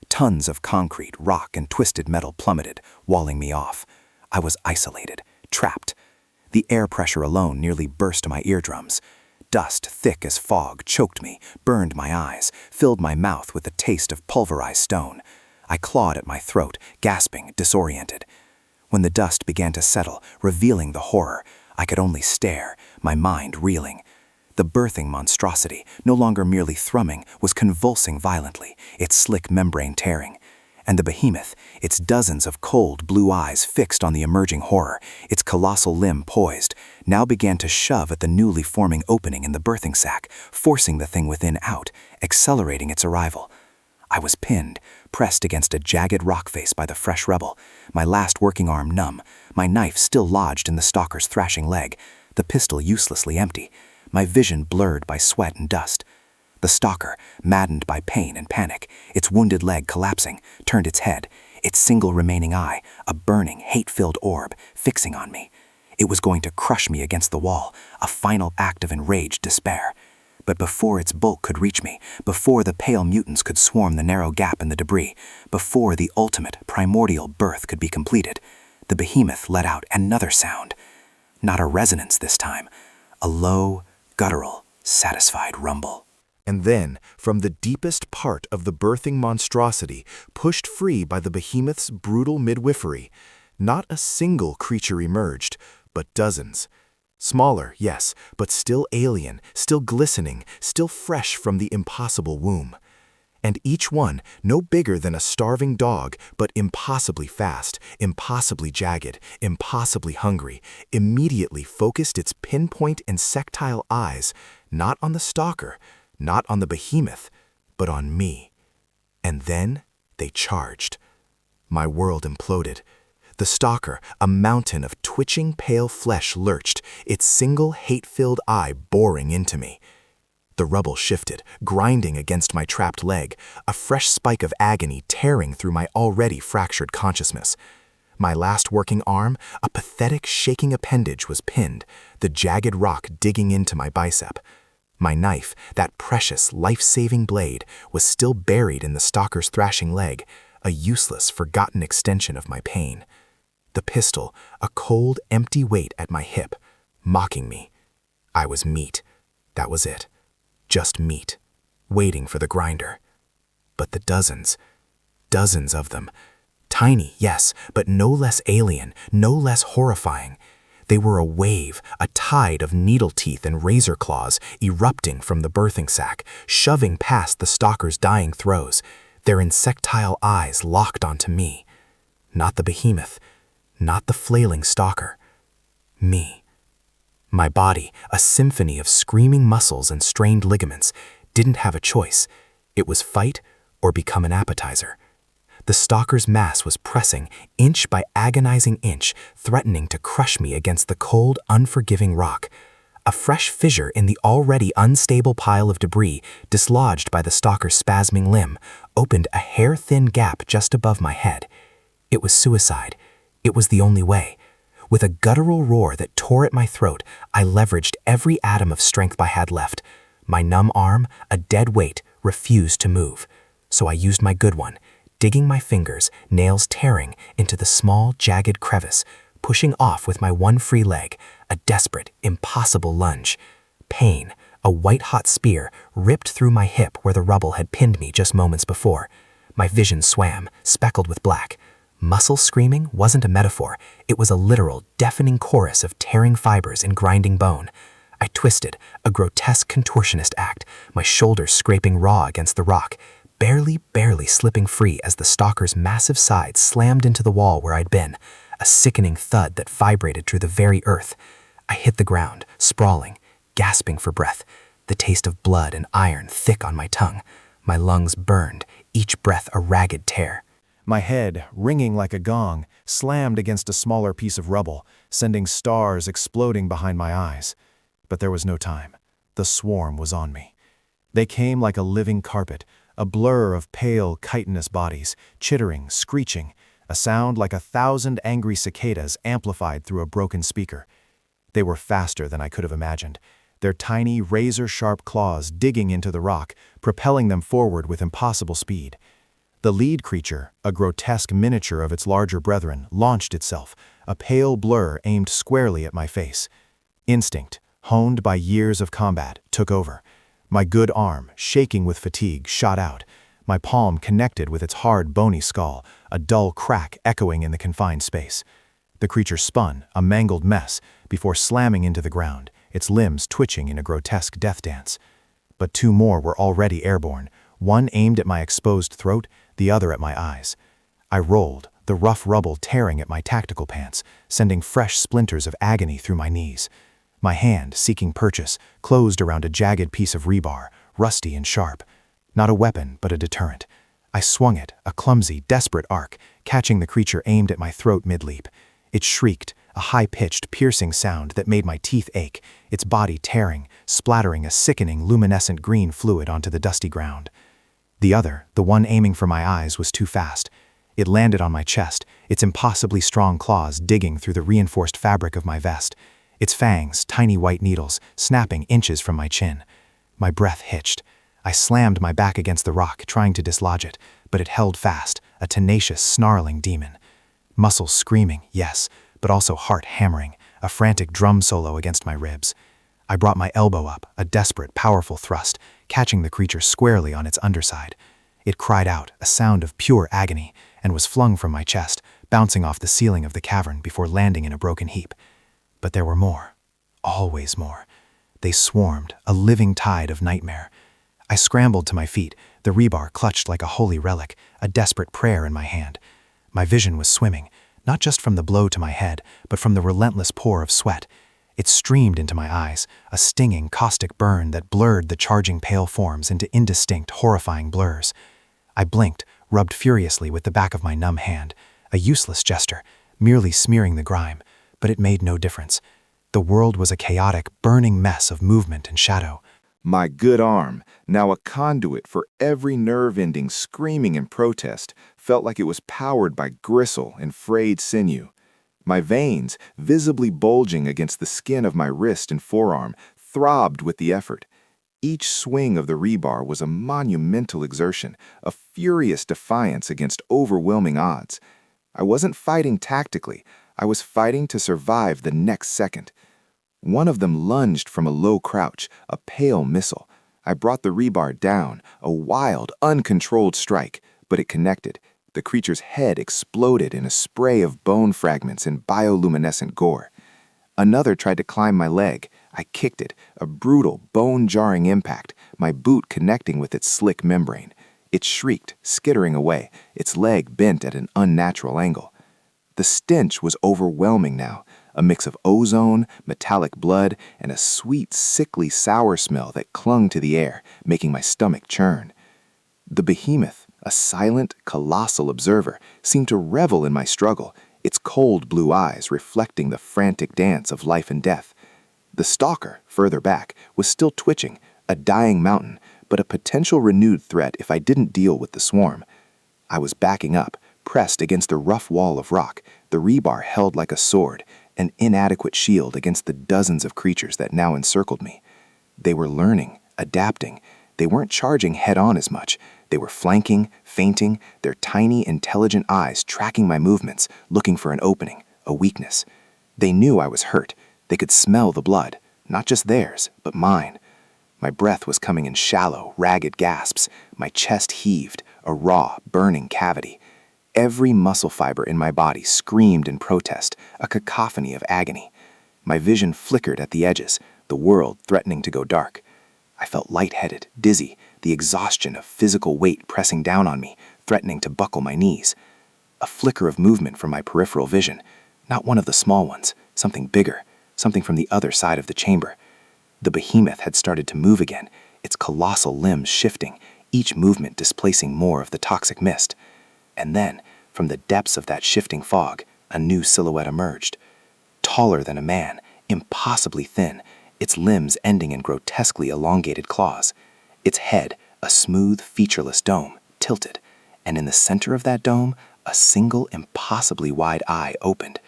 S4: Tons of concrete, rock, and twisted metal plummeted, walling me off. I was isolated, trapped. The air pressure alone nearly burst my eardrums. Dust, thick as fog, choked me, burned my eyes, filled my mouth with the taste of pulverized stone. I clawed at my throat, gasping, disoriented. When the dust began to settle, revealing the horror, I could only stare, my mind reeling. The birthing monstrosity, no longer merely thrumming, was convulsing violently, its slick membrane tearing. And the behemoth, its dozens of cold blue eyes fixed on the emerging horror, its colossal limb poised, now began to shove at the newly forming opening in the birthing sac, forcing the thing within out, accelerating its arrival. I was pinned, pressed against a jagged rock face by the fresh rubble, my last working arm numb, my knife still lodged in the stalker's thrashing leg, the pistol uselessly empty, my vision blurred by sweat and dust. The stalker, maddened by pain and panic, its wounded leg collapsing, turned its head, its single remaining eye, a burning, hate-filled orb, fixing on me. It was going to crush me against the wall, a final act of enraged despair. But before its bulk could reach me, before the pale mutants could swarm the narrow gap in the debris, before the ultimate, primordial birth could be completed, the behemoth let out another sound. Not a resonance this time, a low, guttural, satisfied rumble.
S2: And then, from the deepest part of the birthing monstrosity, pushed free by the behemoth's brutal midwifery, not a single creature emerged, but dozens. Smaller, yes, but still alien, still glistening, still fresh from the impossible womb. And each one no bigger than a starving dog, but impossibly fast, impossibly jagged, impossibly hungry, immediately focused its pinpoint insectile eyes, not on the stalker, not on the behemoth, but on me. And then they charged. My world imploded. The stalker, a mountain of twitching pale flesh, lurched, its single hate-filled eye boring into me. The rubble shifted, grinding against my trapped leg, a fresh spike of agony tearing through my already fractured consciousness. My last working arm, a pathetic shaking appendage, was pinned, the jagged rock digging into my bicep. My knife, that precious, life-saving blade, was still buried in the stalker's thrashing leg, a useless, forgotten extension of my pain. The pistol, a cold, empty weight at my hip, mocking me. I was meat. That was it. Just meat, waiting for the grinder. But the dozens of them. Tiny, yes, but no less alien, no less horrifying. They were a wave, a tide of needle teeth and razor claws erupting from the birthing sac, shoving past the stalker's dying throes, their insectile eyes locked onto me. Not the behemoth, not the flailing stalker. Me. My body, a symphony of screaming muscles and strained ligaments, didn't have a choice. It was fight or become an appetizer. The stalker's mass was pressing, inch by agonizing inch, threatening to crush me against the cold, unforgiving rock. A fresh fissure in the already unstable pile of debris, dislodged by the stalker's spasming limb, opened a hair-thin gap just above my head. It was suicide. It was the only way. With a guttural roar that tore at my throat, I leveraged every atom of strength I had left. My numb arm, a dead weight, refused to move. So I used my good one, digging my fingers, nails tearing, into the small, jagged crevice, pushing off with my one free leg, a desperate, impossible lunge. Pain, a white-hot spear, ripped through my hip where the rubble had pinned me just moments before. My vision swam, speckled with black. Muscle screaming wasn't a metaphor. It was a literal, deafening chorus of tearing fibers and grinding bone. I twisted, a grotesque contortionist act, my shoulders scraping raw against the rock, barely slipping free as the stalker's massive sides slammed into the wall where I'd been, a sickening thud that vibrated through the very earth. I hit the ground, sprawling, gasping for breath, the taste of blood and iron thick on my tongue. My lungs burned, each breath a ragged tear.
S5: My head, ringing like a gong, slammed against a smaller piece of rubble, sending stars exploding behind my eyes. But there was no time. The swarm was on me. They came like a living carpet, a blur of pale, chitinous bodies, chittering, screeching, a sound like 1,000 angry cicadas amplified through a broken speaker. They were faster than I could have imagined, their tiny, razor-sharp claws digging into the rock, propelling them forward with impossible speed. The lead creature, a grotesque miniature of its larger brethren, launched itself, a pale blur aimed squarely at my face. Instinct, honed by years of combat, took over. My good arm, shaking with fatigue, shot out. My palm connected with its hard, bony skull, a dull crack echoing in the confined space. The creature spun, a mangled mess, before slamming into the ground, its limbs twitching in a grotesque death dance. But two more were already airborne, one aimed at my exposed throat, the other at my eyes. I rolled, the rough rubble tearing at my tactical pants, sending fresh splinters of agony through my knees. My hand, seeking purchase, closed around a jagged piece of rebar, rusty and sharp. Not a weapon, but a deterrent. I swung it, a clumsy, desperate arc, catching the creature aimed at my throat mid-leap. It shrieked, a high-pitched, piercing sound that made my teeth ache, its body tearing, splattering a sickening, luminescent green fluid onto the dusty ground. The other, the one aiming for my eyes, was too fast. It landed on my chest, its impossibly strong claws digging through the reinforced fabric of my vest, its fangs, tiny white needles, snapping inches from my chin. My breath hitched. I slammed my back against the rock, trying to dislodge it, but it held fast, a tenacious, snarling demon. Muscles screaming, yes, but also heart hammering, a frantic drum solo against my ribs. I brought my elbow up, a desperate, powerful thrust, catching the creature squarely on its underside. It cried out, a sound of pure agony, and was flung from my chest, bouncing off the ceiling of the cavern before landing in a broken heap. But there were more. Always more. They swarmed, a living tide of nightmare. I scrambled to my feet, the rebar clutched like a holy relic, a desperate prayer in my hand. My vision was swimming, not just from the blow to my head, but from the relentless pour of sweat. It streamed into my eyes, a stinging, caustic burn that blurred the charging pale forms into indistinct, horrifying blurs. I blinked, rubbed furiously with the back of my numb hand, a useless gesture, merely smearing the grime, but it made no difference. The world was a chaotic, burning mess of movement and shadow.
S2: My good arm, now a conduit for every nerve-ending screaming in protest, felt like it was powered by gristle and frayed sinew. My veins, visibly bulging against the skin of my wrist and forearm, throbbed with the effort. Each swing of the rebar was a monumental exertion, a furious defiance against overwhelming odds. I wasn't fighting tactically, I was fighting to survive the next second. One of them lunged from a low crouch, a pale missile. I brought the rebar down, a wild, uncontrolled strike, but it connected. The creature's head exploded in a spray of bone fragments and bioluminescent gore. Another tried to climb my leg. I kicked it, a brutal, bone-jarring impact, my boot connecting with its slick membrane. It shrieked, skittering away, its leg bent at an unnatural angle. The stench was overwhelming now, a mix of ozone, metallic blood, and a sweet, sickly sour smell that clung to the air, making my stomach churn. The behemoth, a silent, colossal observer, seemed to revel in my struggle, its cold blue eyes reflecting the frantic dance of life and death. The stalker, further back, was still twitching, a dying mountain, but a potential renewed threat if I didn't deal with the swarm. I was backing up, pressed against the rough wall of rock, the rebar held like a sword, an inadequate shield against the dozens of creatures that now encircled me. They were learning, adapting. They weren't charging head-on as much. They were flanking, feinting, their tiny, intelligent eyes tracking my movements, looking for an opening, a weakness. They knew I was hurt. They could smell the blood, not just theirs, but mine. My breath was coming in shallow, ragged gasps. My chest heaved, a raw, burning cavity. Every muscle fiber in my body screamed in protest, a cacophony of agony. My vision flickered at the edges, the world threatening to go dark. I felt lightheaded, dizzy, the exhaustion of physical weight pressing down on me, threatening to buckle my knees. A flicker of movement from my peripheral vision, not one of the small ones, something bigger, something from the other side of the chamber. The behemoth had started to move again, its colossal limbs shifting, each movement displacing more of the toxic mist. And then, from the depths of that shifting fog, a new silhouette emerged. Taller than a man, impossibly thin, its limbs ending in grotesquely elongated claws. Its head, a smooth, featureless dome, tilted, and in the center of that dome, a single, impossibly wide eye opened.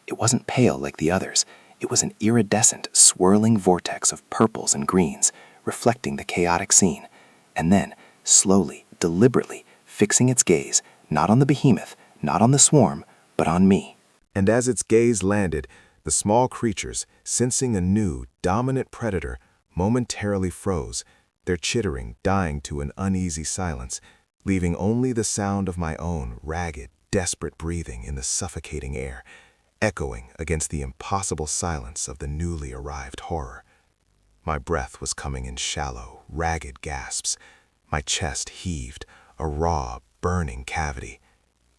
S2: It wasn't pale like the others. It was an iridescent, swirling vortex of purples and greens, reflecting the chaotic scene. And then, slowly, deliberately,
S3: fixing its gaze, not on the behemoth, not on the swarm, but on me.
S2: And as its gaze landed, the small creatures, sensing a new, dominant predator, momentarily froze, their chittering dying to an uneasy silence, leaving only the sound of my own ragged, desperate breathing in the suffocating air, echoing against the impossible silence of the newly arrived horror. My breath was coming in shallow, ragged gasps. My chest heaved, a raw, burning cavity.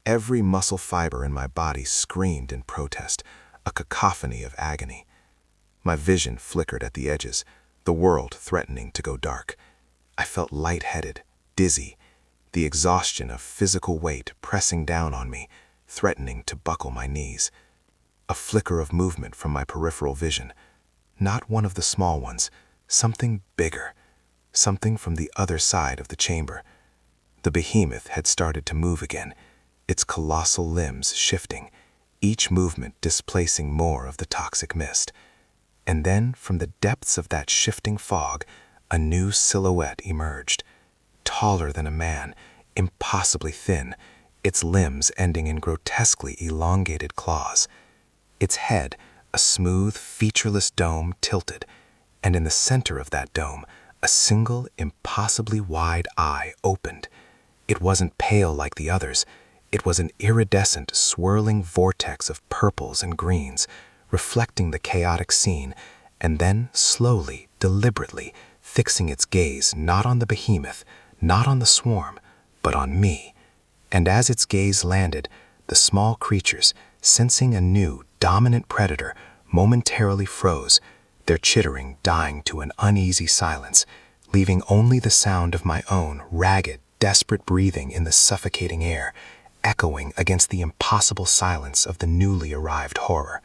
S2: Every muscle fiber in my body screamed in protest, a cacophony of agony. My vision flickered at the edges, the world threatening to go dark. I felt lightheaded, dizzy, the exhaustion of physical weight pressing down on me, threatening to buckle my knees. A flicker of movement from my peripheral vision. Not one of the small ones, something bigger, something from the other side of the chamber. The behemoth had started to move again, its colossal limbs shifting, each movement displacing more of the toxic mist. And then, from the depths of that shifting fog, a new silhouette emerged. Taller than a man, impossibly thin, its limbs ending in grotesquely elongated claws. Its head, a smooth, featureless dome tilted, and in the center of that dome, a single, impossibly wide eye opened. It wasn't pale like the others. It was an iridescent, swirling vortex of purples and greens, reflecting the chaotic scene, and then, slowly, deliberately, fixing its gaze not on the behemoth, not on the swarm, but on me. And as its gaze landed, the small creatures, sensing a new, dominant predator, momentarily froze, their chittering dying to an uneasy silence, leaving only the sound of my own ragged, desperate breathing in the suffocating air, echoing against the impossible silence of the newly arrived horror.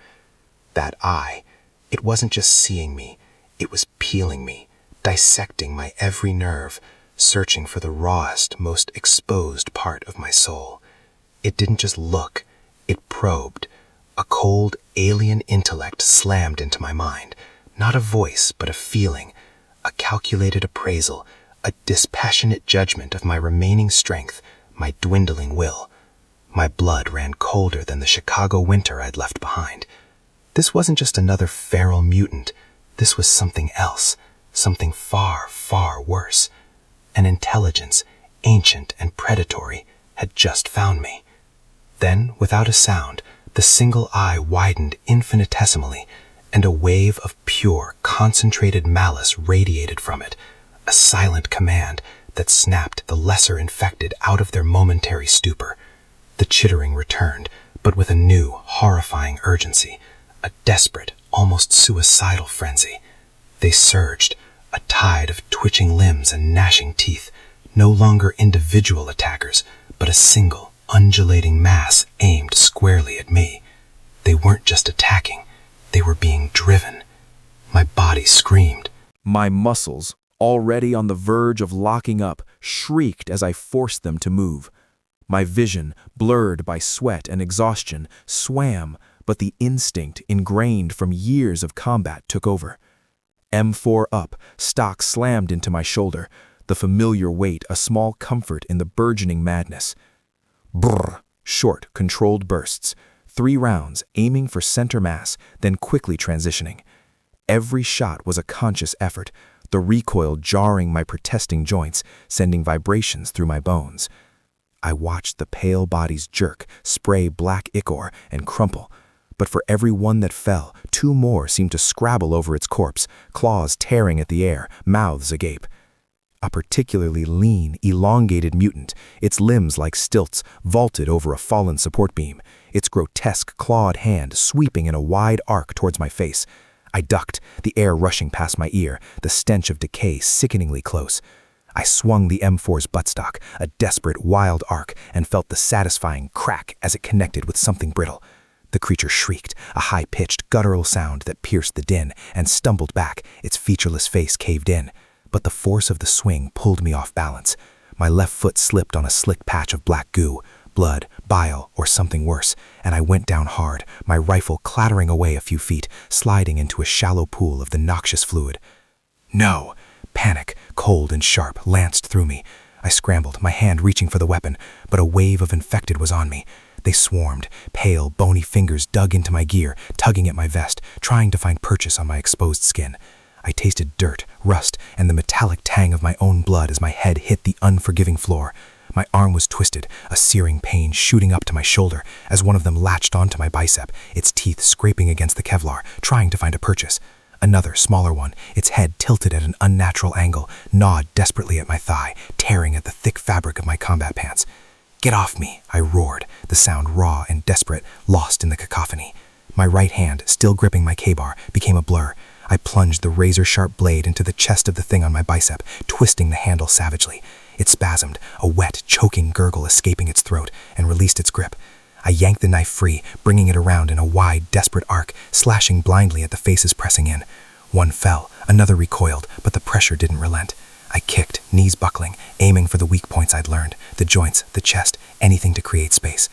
S2: That eye, it wasn't just seeing me, it was peeling me, dissecting my every nerve, searching for the rawest, most exposed part of my soul. It didn't just look, it probed. A cold, alien intellect slammed into my mind, not a voice, but a feeling, a calculated appraisal, a dispassionate judgment of my remaining strength, my dwindling will. My blood ran colder than the Chicago winter I'd left behind. This wasn't just another feral mutant. This was something else, something far, far worse. An intelligence, ancient and predatory, had just found me. Then, without a sound, the single eye widened infinitesimally, and a wave of pure, concentrated malice radiated from it, a silent command that snapped the lesser infected out of their momentary stupor. The chittering returned, but with a new, horrifying urgency, a desperate, almost suicidal frenzy. They surged, a tide of twitching limbs and gnashing teeth, no longer individual attackers, but a single, undulating mass aimed squarely at me. They weren't just attacking, they were being driven. My body screamed.
S4: My muscles, already on the verge of locking up, shrieked as I forced them to move. My vision, blurred by sweat and exhaustion, swam, but the instinct ingrained from years of combat took over. M4 up, stock slammed into my shoulder, the familiar weight a small comfort in the burgeoning madness. Brrr, short, controlled bursts, 3 rounds, aiming for center mass, then quickly transitioning. Every shot was a conscious effort, the recoil jarring my protesting joints, sending vibrations through my bones. I watched the pale bodies jerk, spray black ichor, and crumple, but for every one that fell, 2 more seemed to scrabble over its corpse, claws tearing at the air, mouths agape. A particularly lean, elongated mutant, its limbs like stilts, vaulted over a fallen support beam, its grotesque clawed hand sweeping in a wide arc towards my face. I ducked, the air rushing past my ear, the stench of decay sickeningly close. I swung the M4's buttstock, a desperate, wild arc, and felt the satisfying crack as it connected with something brittle. The creature shrieked, a high-pitched, guttural sound that pierced the din, and stumbled back, its featureless face caved in. But the force of the swing pulled me off balance. My left foot slipped on a slick patch of black goo, blood, bile, or something worse, and I went down hard, my rifle clattering away a few feet, sliding into a shallow pool of the noxious fluid. No! Panic, cold and sharp, lanced through me.
S3: I scrambled, my hand reaching for the weapon, but a wave of infected was on me. They swarmed. Pale, bony fingers dug into my gear, tugging at my vest, trying to find purchase on my exposed skin. I tasted dirt, rust, and the metallic tang of my own blood as my head hit the unforgiving floor. My arm was twisted, a searing pain shooting up to my shoulder as one of them latched onto my bicep, its teeth scraping against the Kevlar, trying to find a purchase. Another, smaller one, its head tilted at an unnatural angle, gnawed desperately at my thigh, tearing at the thick fabric of my combat pants. "Get off me," I roared, the sound raw and desperate, lost in the cacophony. My right hand, still gripping my K-bar, became a blur. I plunged the razor-sharp blade into the chest of the thing on my bicep, twisting the handle savagely. It spasmed, a wet, choking gurgle escaping its throat, and released its grip. I yanked the knife free, bringing it around in a wide, desperate arc, slashing blindly at the faces pressing in. One fell, another recoiled, but the pressure didn't relent. I kicked, knees buckling, aiming for the weak points I'd learned, the joints, the chest, anything to create space.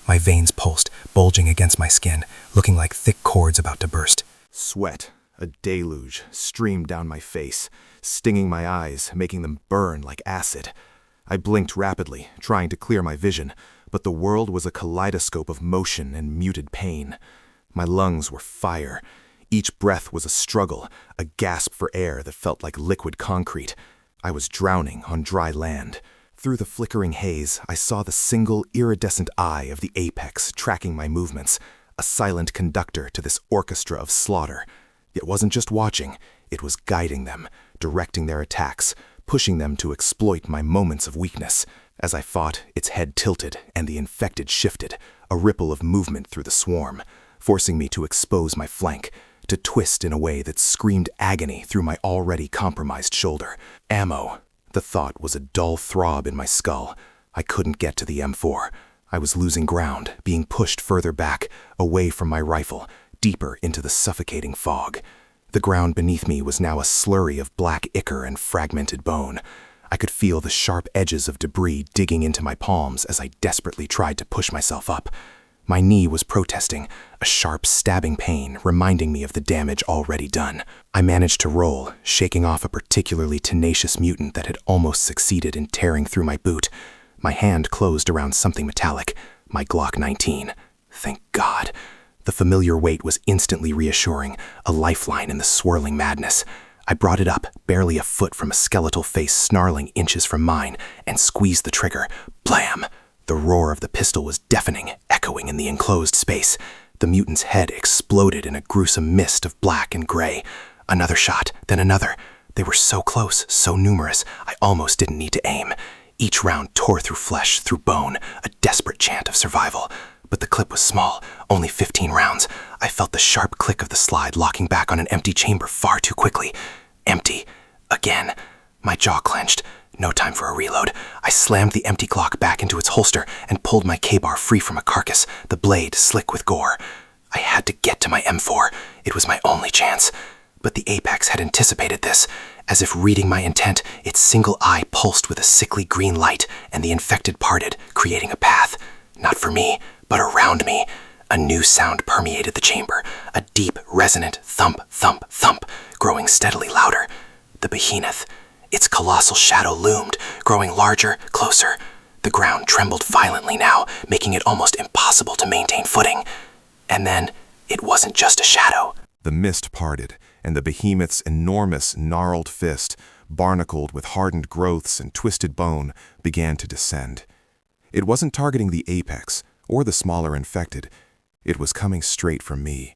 S3: My veins pulsed, bulging against my skin, looking like thick cords about to burst.
S5: Sweat, a deluge, streamed down my face, stinging my eyes, making them burn like acid. I blinked rapidly, trying to clear my vision, but the world was a kaleidoscope of motion and muted pain. My lungs were fire. Each breath was a struggle, a gasp for air that felt like liquid concrete. I was drowning on dry land. Through the flickering haze, I saw the single iridescent eye of the apex tracking my movements, a silent conductor to this orchestra of slaughter. It wasn't just watching, it was guiding them, directing their attacks, pushing them to exploit my moments of weakness. As I fought, its head tilted and the infected shifted, a ripple of movement through the swarm, forcing me to expose my flank, to twist in a way that screamed agony through my already compromised shoulder. Ammo. The thought was a dull throb in my skull. I couldn't get to the M4. I was losing ground, being pushed further back, away from my rifle, deeper into the suffocating fog. The ground beneath me was now a slurry of black ichor and fragmented bone. I could feel the sharp edges of debris digging into my palms as I desperately tried to push myself up. My knee was protesting, a sharp stabbing pain reminding me of the damage already done. I managed to roll, shaking off a particularly tenacious mutant that had almost succeeded in tearing through my boot. My hand closed around something metallic, my Glock 19. Thank God. The familiar weight was instantly reassuring, a lifeline in the swirling madness. I brought it up, barely a foot from a skeletal face snarling inches from mine, and squeezed the trigger. Blam! The roar of the pistol was deafening, echoing in the enclosed space. The mutant's head exploded in a gruesome mist of black and gray. Another shot, then another. They were so close, so numerous, I almost didn't need to aim. Each round tore through flesh, through bone, a desperate chant of survival. But the clip was small, only 15 rounds. I felt the sharp click of the slide locking back on an empty chamber far too quickly. Empty. Again. My jaw clenched. No time for a reload. I slammed the empty Glock back into its holster and pulled my K-bar free from a carcass, the blade slick with gore. I had to get to my M4. It was my only chance. But the apex had anticipated this. As if reading my intent, its single eye pulsed with a sickly green light, and the infected parted, creating a path. Not for me, but around me. A new sound permeated the chamber, a deep, resonant thump, thump, thump, growing steadily louder. The behemoth. Its colossal shadow loomed, growing larger, closer. The ground trembled violently now, making it almost impossible to maintain footing. And then, it wasn't just a shadow.
S2: The mist parted, and the behemoth's enormous, gnarled fist, barnacled with hardened growths and twisted bone, began to descend. It wasn't targeting the apex, or the smaller infected. It was coming straight for me.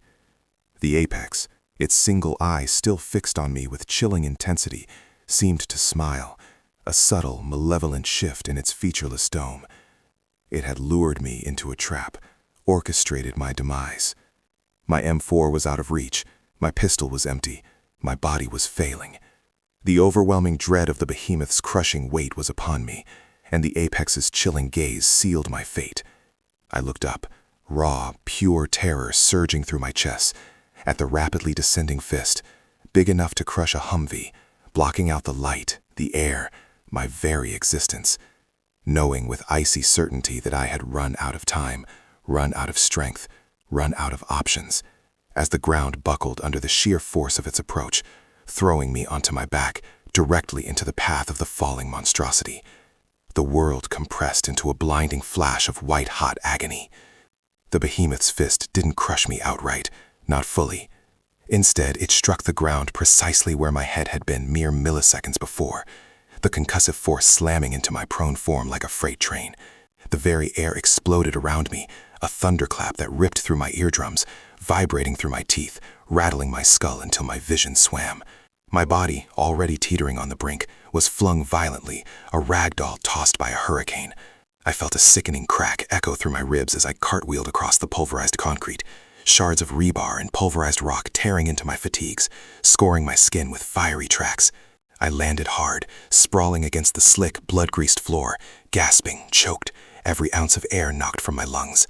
S2: The apex, its single eye still fixed on me with chilling intensity, seemed to smile, a subtle, malevolent shift in its featureless dome. It had lured me into a trap, orchestrated my demise. My M4 was out of reach, my pistol was empty, my body was failing. The overwhelming dread of the behemoth's crushing weight was upon me, and the apex's chilling gaze sealed my fate. I looked up, raw, pure terror surging through my chest, at the rapidly descending fist, big enough to crush a Humvee, blocking out the light, the air, my very existence, knowing with icy certainty that I had run out of time, run out of strength, run out of options, as the ground buckled under the sheer force of its approach, throwing me onto my back, directly into the path of the falling monstrosity. The world compressed into a blinding flash of white-hot agony. The behemoth's fist didn't crush me outright, not fully. Instead, it struck the ground precisely where my head had been mere milliseconds before, the concussive force slamming into my prone form like a freight train. The very air exploded around me, a thunderclap that ripped through my eardrums, vibrating through my teeth, rattling my skull until my vision swam. My body, already teetering on the brink, was flung violently, a rag doll tossed by a hurricane. I felt a sickening crack echo through my ribs as I cartwheeled across the pulverized concrete, shards of rebar and pulverized rock tearing into my fatigues, scoring my skin with fiery tracks. I landed hard, sprawling against the slick, blood-greased floor, gasping, choked, every ounce of air knocked from my lungs.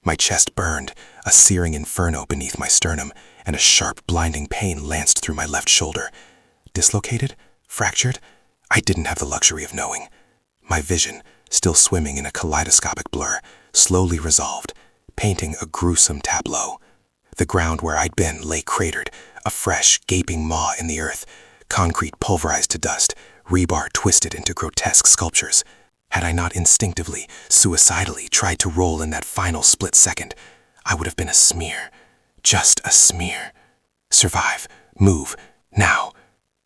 S2: My chest burned, a searing inferno beneath my sternum, and a sharp, blinding pain lanced through my left shoulder. Dislocated? Fractured? I didn't have the luxury of knowing. My vision, still swimming in a kaleidoscopic blur, slowly resolved, painting a gruesome tableau. The ground where I'd been lay cratered, a fresh, gaping maw in the earth, concrete pulverized to dust, rebar twisted into grotesque sculptures. Had I not instinctively, suicidally tried to roll in that final split second, I would have been a smear. Just a smear. Survive. Move. Now.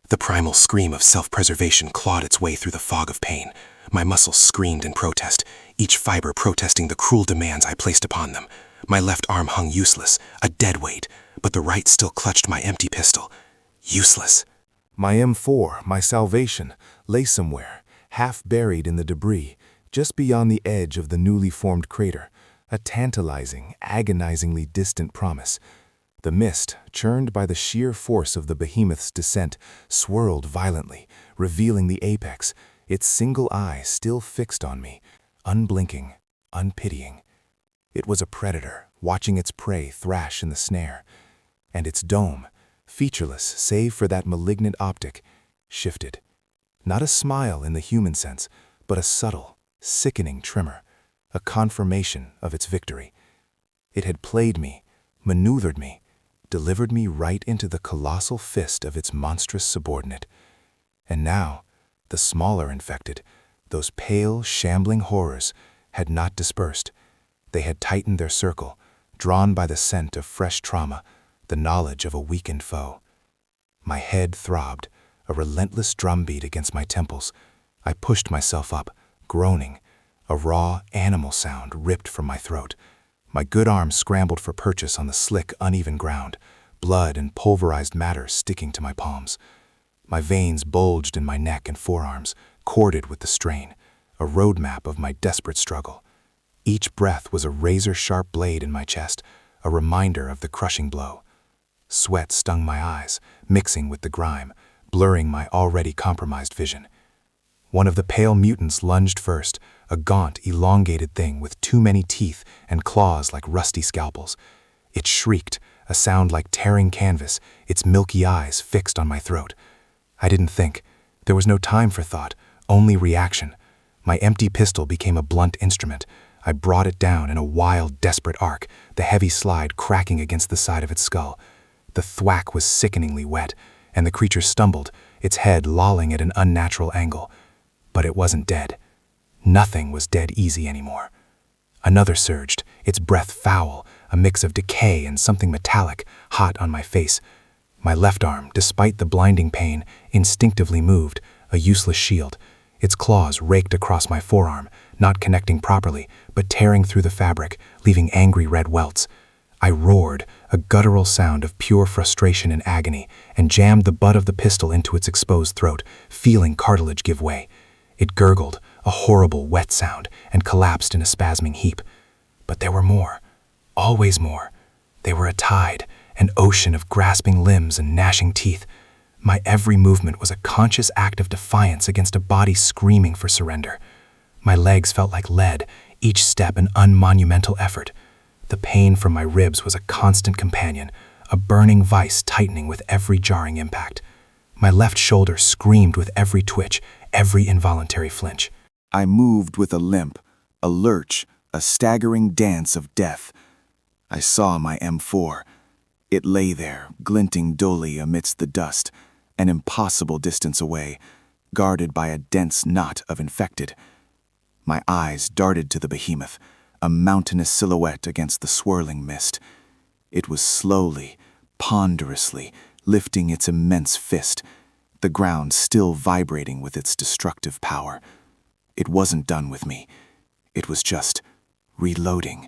S2: The primal scream of self-preservation clawed its way through the fog of pain. My muscles screamed in protest, each fiber protesting the cruel demands I placed upon them. My left arm hung useless, a dead weight, but the right still clutched my empty pistol. Useless.
S5: My M4, my salvation, lay somewhere, half buried in the debris, just beyond the edge of the newly formed crater, a tantalizing, agonizingly distant promise. The mist, churned by the sheer force of the behemoth's descent, swirled violently, revealing the apex, its single eye still fixed on me, unblinking, unpitying. It was a predator, watching its prey thrash in the snare. And its dome, featureless save for that malignant optic, shifted. Not a smile in the human sense, but a subtle, sickening tremor, a confirmation of its victory. It had played me, maneuvered me, delivered me right into the colossal fist of its monstrous subordinate. And now, the smaller infected, those pale, shambling horrors, had not dispersed. They had tightened their circle, drawn by the scent of fresh trauma, the knowledge of a weakened foe. My head throbbed, a relentless drumbeat against my temples. I pushed myself up, groaning. A raw, animal sound ripped from my throat. My good arm scrambled for purchase on the slick, uneven ground, blood and pulverized matter sticking to my palms. My veins bulged in my neck and forearms, corded with the strain, a roadmap of my desperate struggle. Each breath was a razor-sharp blade in my chest, a reminder of the crushing blow. Sweat stung my eyes, mixing with the grime, blurring my already compromised vision. One of the pale mutants lunged first, a gaunt, elongated thing with too many teeth and claws like rusty scalpels. It shrieked, a sound like tearing canvas, its milky eyes fixed on my throat. I didn't think. There was no time for thought, only reaction. My empty pistol became a blunt instrument. I brought it down in a wild, desperate arc, the heavy slide cracking against the side of its skull. The thwack was sickeningly wet, and the creature stumbled, its head lolling at an unnatural angle. But it wasn't dead. Nothing was dead easy anymore. Another surged, its breath foul, a mix of decay and something metallic, hot on my face. My left arm, despite the blinding pain, instinctively moved, a useless shield. Its claws raked across my forearm, not connecting properly, but tearing through the fabric, leaving angry red welts. I roared, a guttural sound of pure frustration and agony, and jammed the butt of the pistol into its exposed throat, feeling cartilage give way. It gurgled, a horrible wet sound, and collapsed in a spasming heap. But there were more. Always more. They were a tide, an ocean of grasping limbs and gnashing teeth. My every movement was a conscious act of defiance against a body screaming for surrender. My legs felt like lead, each step an unmonumental effort. The pain from my ribs was a constant companion, a burning vice tightening with every jarring impact. My left shoulder screamed with every twitch, every involuntary flinch.
S1: I moved with a limp, a lurch, a staggering dance of death. I saw my M4. It lay there, glinting dully amidst the dust, an impossible distance away, guarded by a dense knot of infected. My eyes darted to the behemoth, a mountainous silhouette against the swirling mist. It was slowly, ponderously, lifting its immense fist, the ground still vibrating with its destructive power. It wasn't done with me. It was just reloading.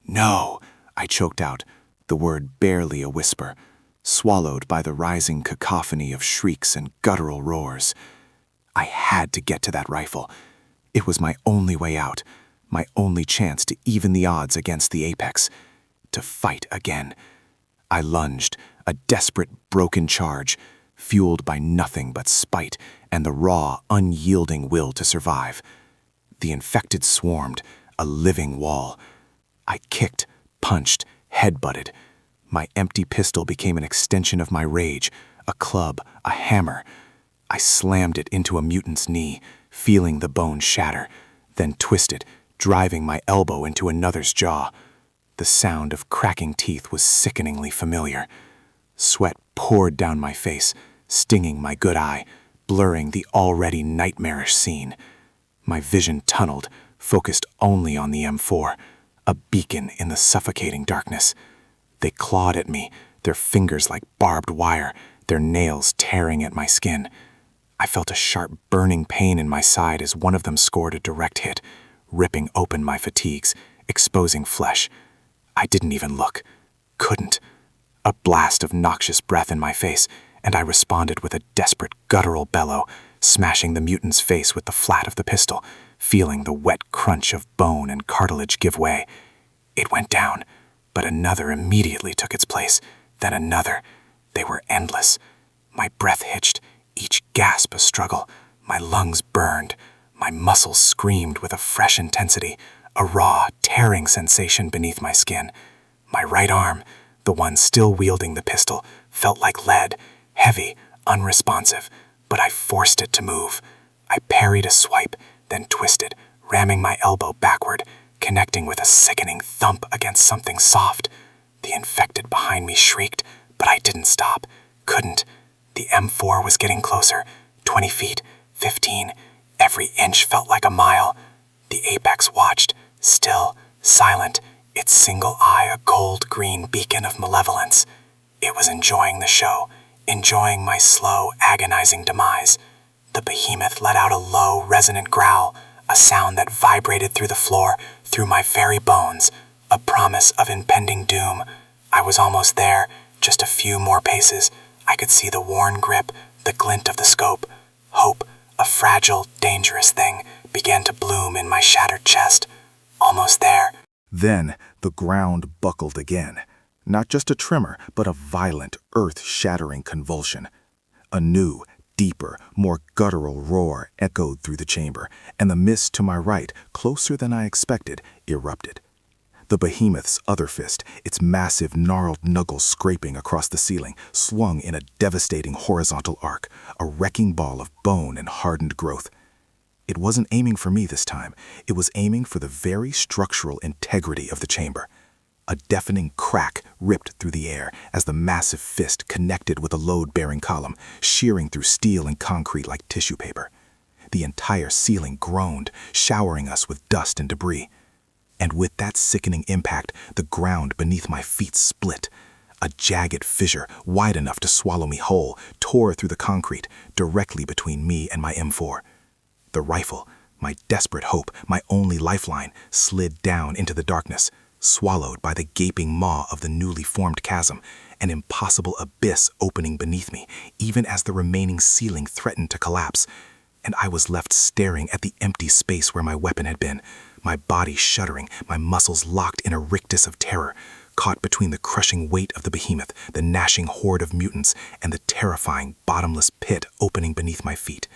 S1: "No," I choked out, the word barely a whisper, swallowed by the rising cacophony of shrieks and guttural roars. I had to get to that rifle. It was my only way out, my only chance to even the odds against the apex, to fight again. I lunged, a desperate, broken charge, fueled by nothing but spite and the raw, unyielding will to survive. The infected swarmed, a living wall. I kicked, punched, headbutted. My empty pistol became an extension of my rage, a club, a hammer. I slammed it into a mutant's knee, feeling the bone shatter, then twisted, driving my elbow into another's jaw. The sound of cracking teeth was sickeningly familiar. Sweat poured down my face, stinging my good eye, blurring the already nightmarish scene. My vision tunneled, focused only on the M4, a beacon in the suffocating darkness. They clawed at me, their fingers like barbed wire, their nails tearing at my skin. I felt a sharp burning pain in my side as one of them scored a direct hit, ripping open my fatigues, exposing flesh. I didn't even look. Couldn't. A blast of noxious breath in my face, and I responded with a desperate guttural bellow, smashing the mutant's face with the flat of the pistol, feeling the wet crunch of bone and cartilage give way. It went down, but another immediately took its place, then another. They were endless. My breath hitched, each gasp a struggle. My lungs burned. My muscles screamed with a fresh intensity, a raw, tearing sensation beneath my skin. My right arm, the one still wielding the pistol, felt like lead, heavy, unresponsive, but I forced it to move. I parried a swipe, then twisted, ramming my elbow backward, connecting with a sickening thump against something soft. The infected behind me shrieked, but I didn't stop, couldn't. The M4 was getting closer, 20 feet, 15. Every inch felt like a mile. The apex watched, still, silent, its single eye a gold-green beacon of malevolence. It was enjoying the show, enjoying my slow, agonizing demise. The behemoth let out a low, resonant growl, a sound that vibrated through the floor, through my very bones, a promise of impending doom. I was almost there, just a few more paces. I could see the worn grip, the glint of the scope. Hope, a fragile, dangerous thing, began to bloom in my shattered chest. Almost there.
S2: Then the ground buckled again. Not just a tremor, but a violent, earth-shattering convulsion. A new, deeper, more guttural roar echoed through the chamber, and the mist to my right, closer than I expected, erupted. The behemoth's other fist, its massive, gnarled knuckles scraping across the ceiling, swung in a devastating horizontal arc, a wrecking ball of bone and hardened growth. It wasn't aiming for me this time. It was aiming for the very structural integrity of the chamber. A deafening crack ripped through the air as the massive fist connected with a load-bearing column, shearing through steel and concrete like tissue paper. The entire ceiling groaned, showering us with dust and debris. And with that sickening impact, the ground beneath my feet split. A jagged fissure, wide enough to swallow me whole, tore through the concrete, directly between me and my M4. The rifle, my desperate hope, my only lifeline, slid down into the darkness, swallowed by the gaping maw of the newly formed chasm, an impossible abyss opening beneath me, even as the remaining ceiling threatened to collapse. And I was left staring at the empty space where my weapon had been, my body shuddering, my muscles locked in a rictus of terror, caught between the crushing weight of the behemoth, the gnashing horde of mutants, and the terrifying, bottomless pit opening beneath my feet.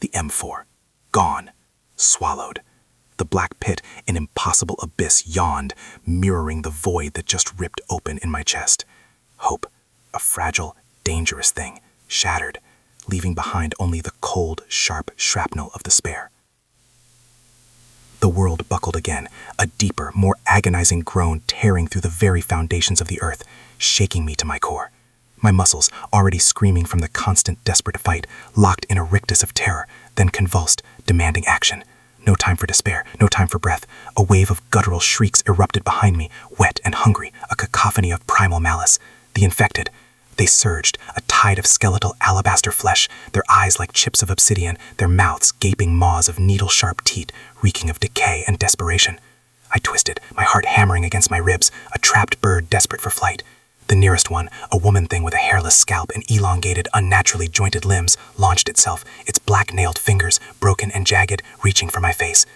S2: The M4. Gone. Swallowed. The black pit, an impossible abyss, yawned, mirroring the void that just ripped open in my chest. Hope, a fragile, dangerous thing, shattered, leaving behind only the cold, sharp shrapnel of despair. The world buckled again, a deeper, more agonizing groan tearing through the very foundations of the earth, shaking me to my core. My muscles, already screaming from the constant, desperate fight, locked in a rictus of terror, then convulsed, demanding action.
S3: No time for despair, no time for breath. A wave of guttural shrieks erupted behind me, wet and hungry, a cacophony of primal malice. The infected. They surged, a tide of skeletal alabaster flesh, their eyes like chips of obsidian, their mouths gaping maws of needle-sharp teeth, reeking of decay and desperation. I twisted, my heart hammering against my ribs, a trapped bird desperate for flight. The nearest one, a woman thing with a hairless scalp and elongated, unnaturally jointed limbs, launched itself, its black-nailed fingers, broken and jagged, reaching for my face.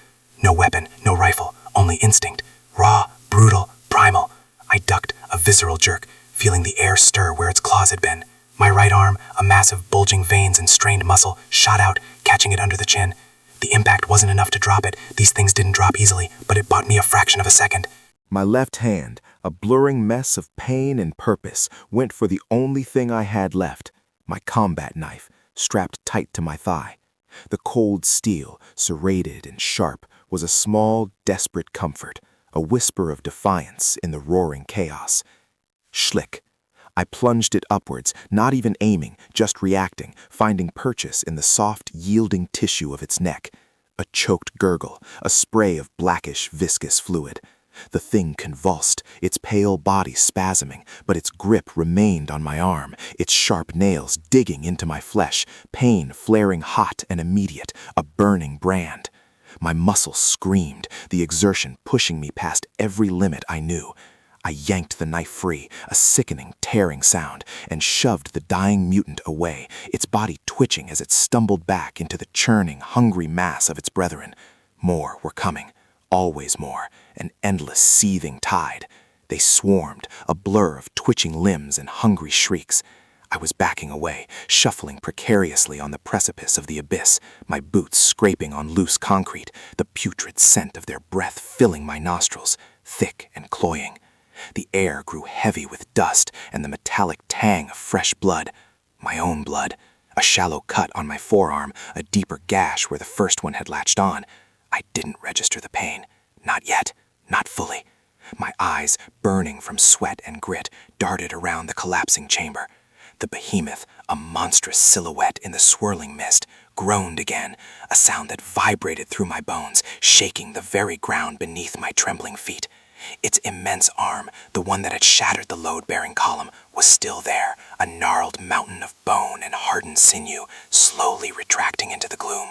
S3: No weapon, no rifle, only instinct. Raw, brutal, primal. I ducked, a visceral jerk, feeling the air stir where its claws had been. My right arm, a mass of bulging veins and strained muscle, shot out, catching it under the chin. The impact wasn't enough to drop it. These things didn't drop easily, but it bought me a fraction of a second.
S1: My left hand, a blurring mess of pain and purpose, went for the only thing I had left, my combat knife, strapped tight to my thigh. The cold steel, serrated and sharp, was a small, desperate comfort, a whisper of defiance in the roaring chaos. Schlick. I plunged it upwards, not even aiming, just reacting, finding purchase in the soft, yielding tissue of its neck. A choked gurgle, a spray of blackish, viscous fluid. The thing convulsed, its pale body spasming, but its grip remained on my arm, its sharp nails digging into my flesh, pain flaring hot and immediate, a burning brand. My muscles screamed, the exertion pushing me past every limit I knew. I yanked the knife free, a sickening, tearing sound, and shoved the dying mutant away, its body twitching as it stumbled back into the churning, hungry mass of its brethren. More were coming, always more, an endless, seething tide. They swarmed, a blur of twitching limbs and hungry shrieks. I was backing away, shuffling precariously on the precipice of the abyss, my boots scraping on loose concrete, the putrid scent of their breath filling my nostrils, thick and cloying. The air grew heavy with dust and the metallic tang of fresh blood. My own blood. A shallow cut on my forearm, a deeper gash where the first one had latched on. I didn't register the pain. Not yet. Not fully. My eyes, burning from sweat and grit, darted around the collapsing chamber. The behemoth, a monstrous silhouette in the swirling mist, groaned again, a sound that vibrated through my bones, shaking the very ground beneath my trembling feet. Its immense arm, the one that had shattered the load-bearing column, was still there, a gnarled mountain of bone and hardened sinew, slowly retracting into the gloom.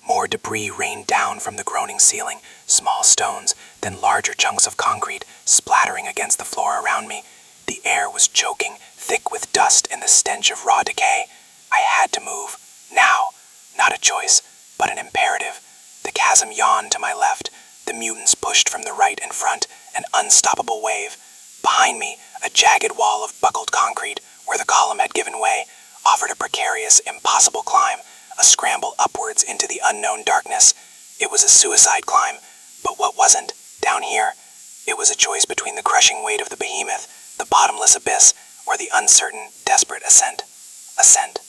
S1: More debris rained down from the groaning ceiling, small stones, then larger chunks of concrete, splattering against the floor around me. The air was choking, thick with dust and the stench of raw decay. I had to move. Now. Not a choice, but an imperative. The chasm yawned to my left. The mutants pushed from the right and front, an unstoppable wave. Behind me, a jagged wall of buckled concrete, where the column had given way, offered a precarious, impossible climb, a scramble upwards into the unknown darkness. It was a suicide climb, but what wasn't, down here? It was a choice between the crushing weight of the behemoth, the bottomless abyss, or the uncertain, desperate ascent. Ascent.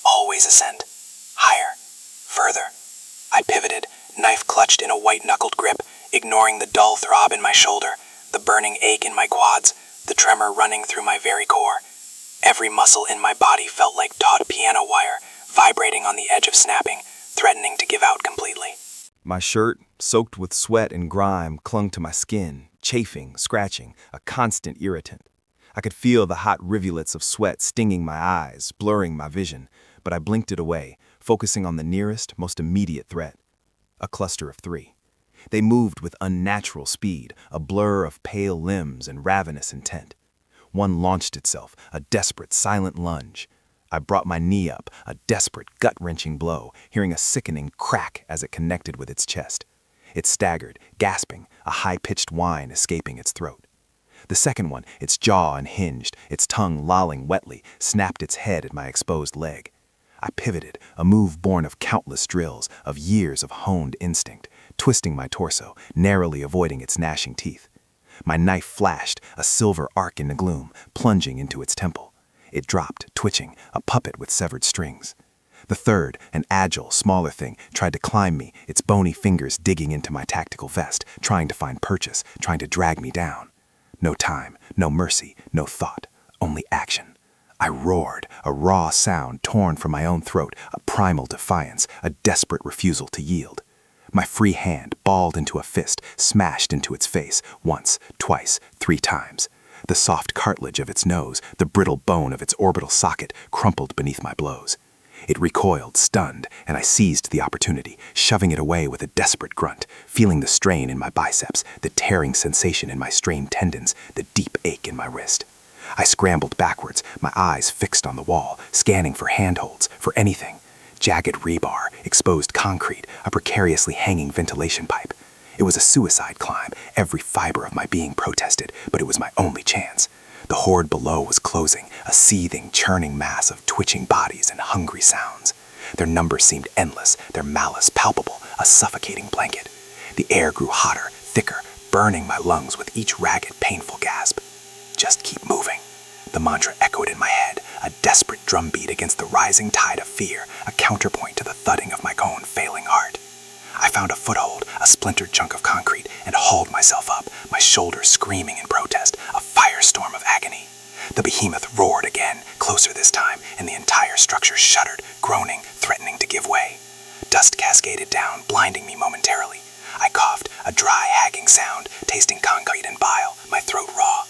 S1: Always ascent. Higher. Further. I pivoted, knife clutched in a white-knuckled grip, ignoring the dull throb in my shoulder, the burning ache in my quads, the tremor running through my very core. Every muscle in my body felt like taut piano wire, vibrating on the edge of snapping, threatening to give out completely.
S4: My shirt, soaked with sweat and grime, clung to my skin, chafing, scratching, a constant irritant. I could feel the hot rivulets of sweat stinging my eyes, blurring my vision, but I blinked it away, focusing on the nearest, most immediate threat. A cluster of 3. They moved with unnatural speed, a blur of pale limbs and ravenous intent. One launched itself, a desperate, silent lunge. I brought my knee up, a desperate, gut-wrenching blow, hearing a sickening crack as it connected with its chest. It staggered, gasping, a high-pitched whine escaping its throat. The second one, its jaw unhinged, its tongue lolling wetly, snapped its head at my exposed leg. I pivoted, a move born of countless drills, of years of honed instinct, twisting my torso, narrowly avoiding its gnashing teeth. My knife flashed, a silver arc in the gloom, plunging into its temple. It dropped, twitching, a puppet with severed strings. The third, an agile, smaller thing, tried to climb me, its bony fingers digging into my tactical vest, trying to find purchase, trying to drag me down. No time, no mercy, no thought, only action. I roared, a raw sound torn from my own throat, a primal defiance, a desperate refusal to yield.
S2: My free hand, balled into a fist, smashed into its face, once, twice, 3 times. The soft cartilage of its nose, the brittle bone of its orbital socket, crumpled beneath my blows. It recoiled, stunned, and I seized the opportunity, shoving it away with a desperate grunt, feeling the strain in my biceps, the tearing sensation in my strained tendons, the deep ache in my wrist. I scrambled backwards, my eyes fixed on the wall, scanning for handholds, for anything. Jagged rebar, exposed concrete, a precariously hanging ventilation pipe. It was a suicide climb, every fiber of my being protested, but it was my only chance. The horde below was closing, a seething, churning mass of twitching bodies and hungry sounds. Their numbers seemed endless, their malice palpable, a suffocating blanket. The air grew hotter, thicker, burning my lungs with each ragged, painful gasp. Just keep moving. The mantra echoed in my head, a desperate drumbeat against the rising tide of fear, a counterpoint to the thudding of my own failing heart. I found a foothold, a splintered chunk of concrete, and hauled myself up, my shoulders screaming in protest, a firestorm of agony. The behemoth roared again, closer this time, and the entire structure shuddered, groaning, threatening to give way. Dust cascaded down, blinding me momentarily. I coughed, a dry, hagging sound, tasting concrete and bile, my throat raw.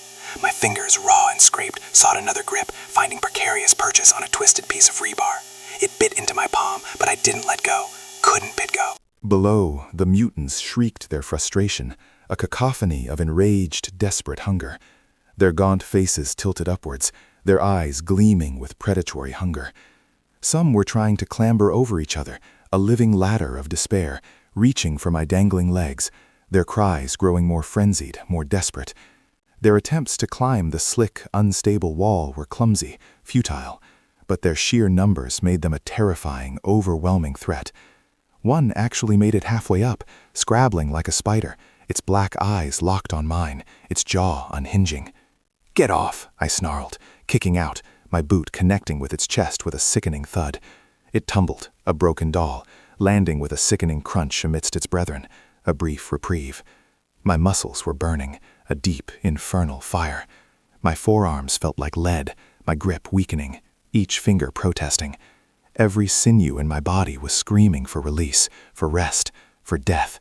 S2: My fingers, raw and scraped, sought another grip, finding precarious purchase on a twisted piece of rebar. It bit into my palm, but I didn't let go, couldn't bid go. Below, the mutants shrieked their frustration, a cacophony of enraged, desperate hunger. Their gaunt faces tilted upwards, their eyes gleaming with predatory hunger. Some were trying to clamber over each other, a living ladder of despair, reaching for my dangling legs, their cries growing more frenzied, more desperate. Their attempts to climb the slick, unstable wall were clumsy, futile, but their sheer numbers made them a terrifying, overwhelming threat. One actually made it halfway up, scrabbling like a spider, its black eyes locked on mine, its jaw unhinging. "Get off," I snarled, kicking out, my boot connecting with its chest with a sickening thud. It tumbled, a broken doll, landing with a sickening crunch amidst its brethren, a brief reprieve. My muscles were burning, a deep, infernal fire. My forearms felt like lead, my grip weakening, each finger protesting. Every sinew in my body was screaming for release, for rest, for death.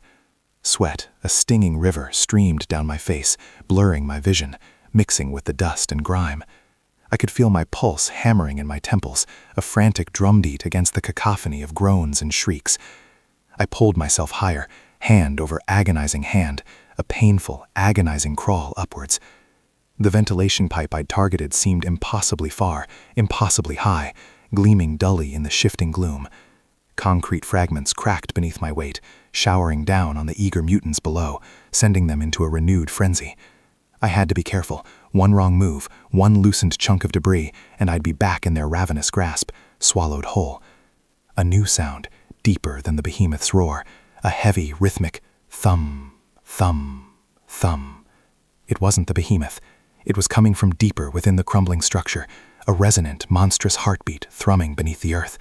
S2: Sweat, a stinging river, streamed down my face, blurring my vision, mixing with the dust and grime. I could feel my pulse hammering in my temples, a frantic drumbeat against the cacophony of groans and shrieks. I pulled myself higher, hand over agonizing hand, a painful, agonizing crawl upwards. The ventilation pipe I'd targeted seemed impossibly far, impossibly high, gleaming dully in the shifting gloom. Concrete fragments cracked beneath my weight, showering down on the eager mutants below, sending them into a renewed frenzy. I had to be careful. One wrong move, one loosened chunk of debris, and I'd be back in their ravenous grasp, swallowed whole. A new sound, deeper than the behemoth's roar, a heavy, rhythmic thum, thum, thum. It wasn't the behemoth. It was coming from deeper within the crumbling structure, a resonant, monstrous heartbeat thrumming beneath the earth.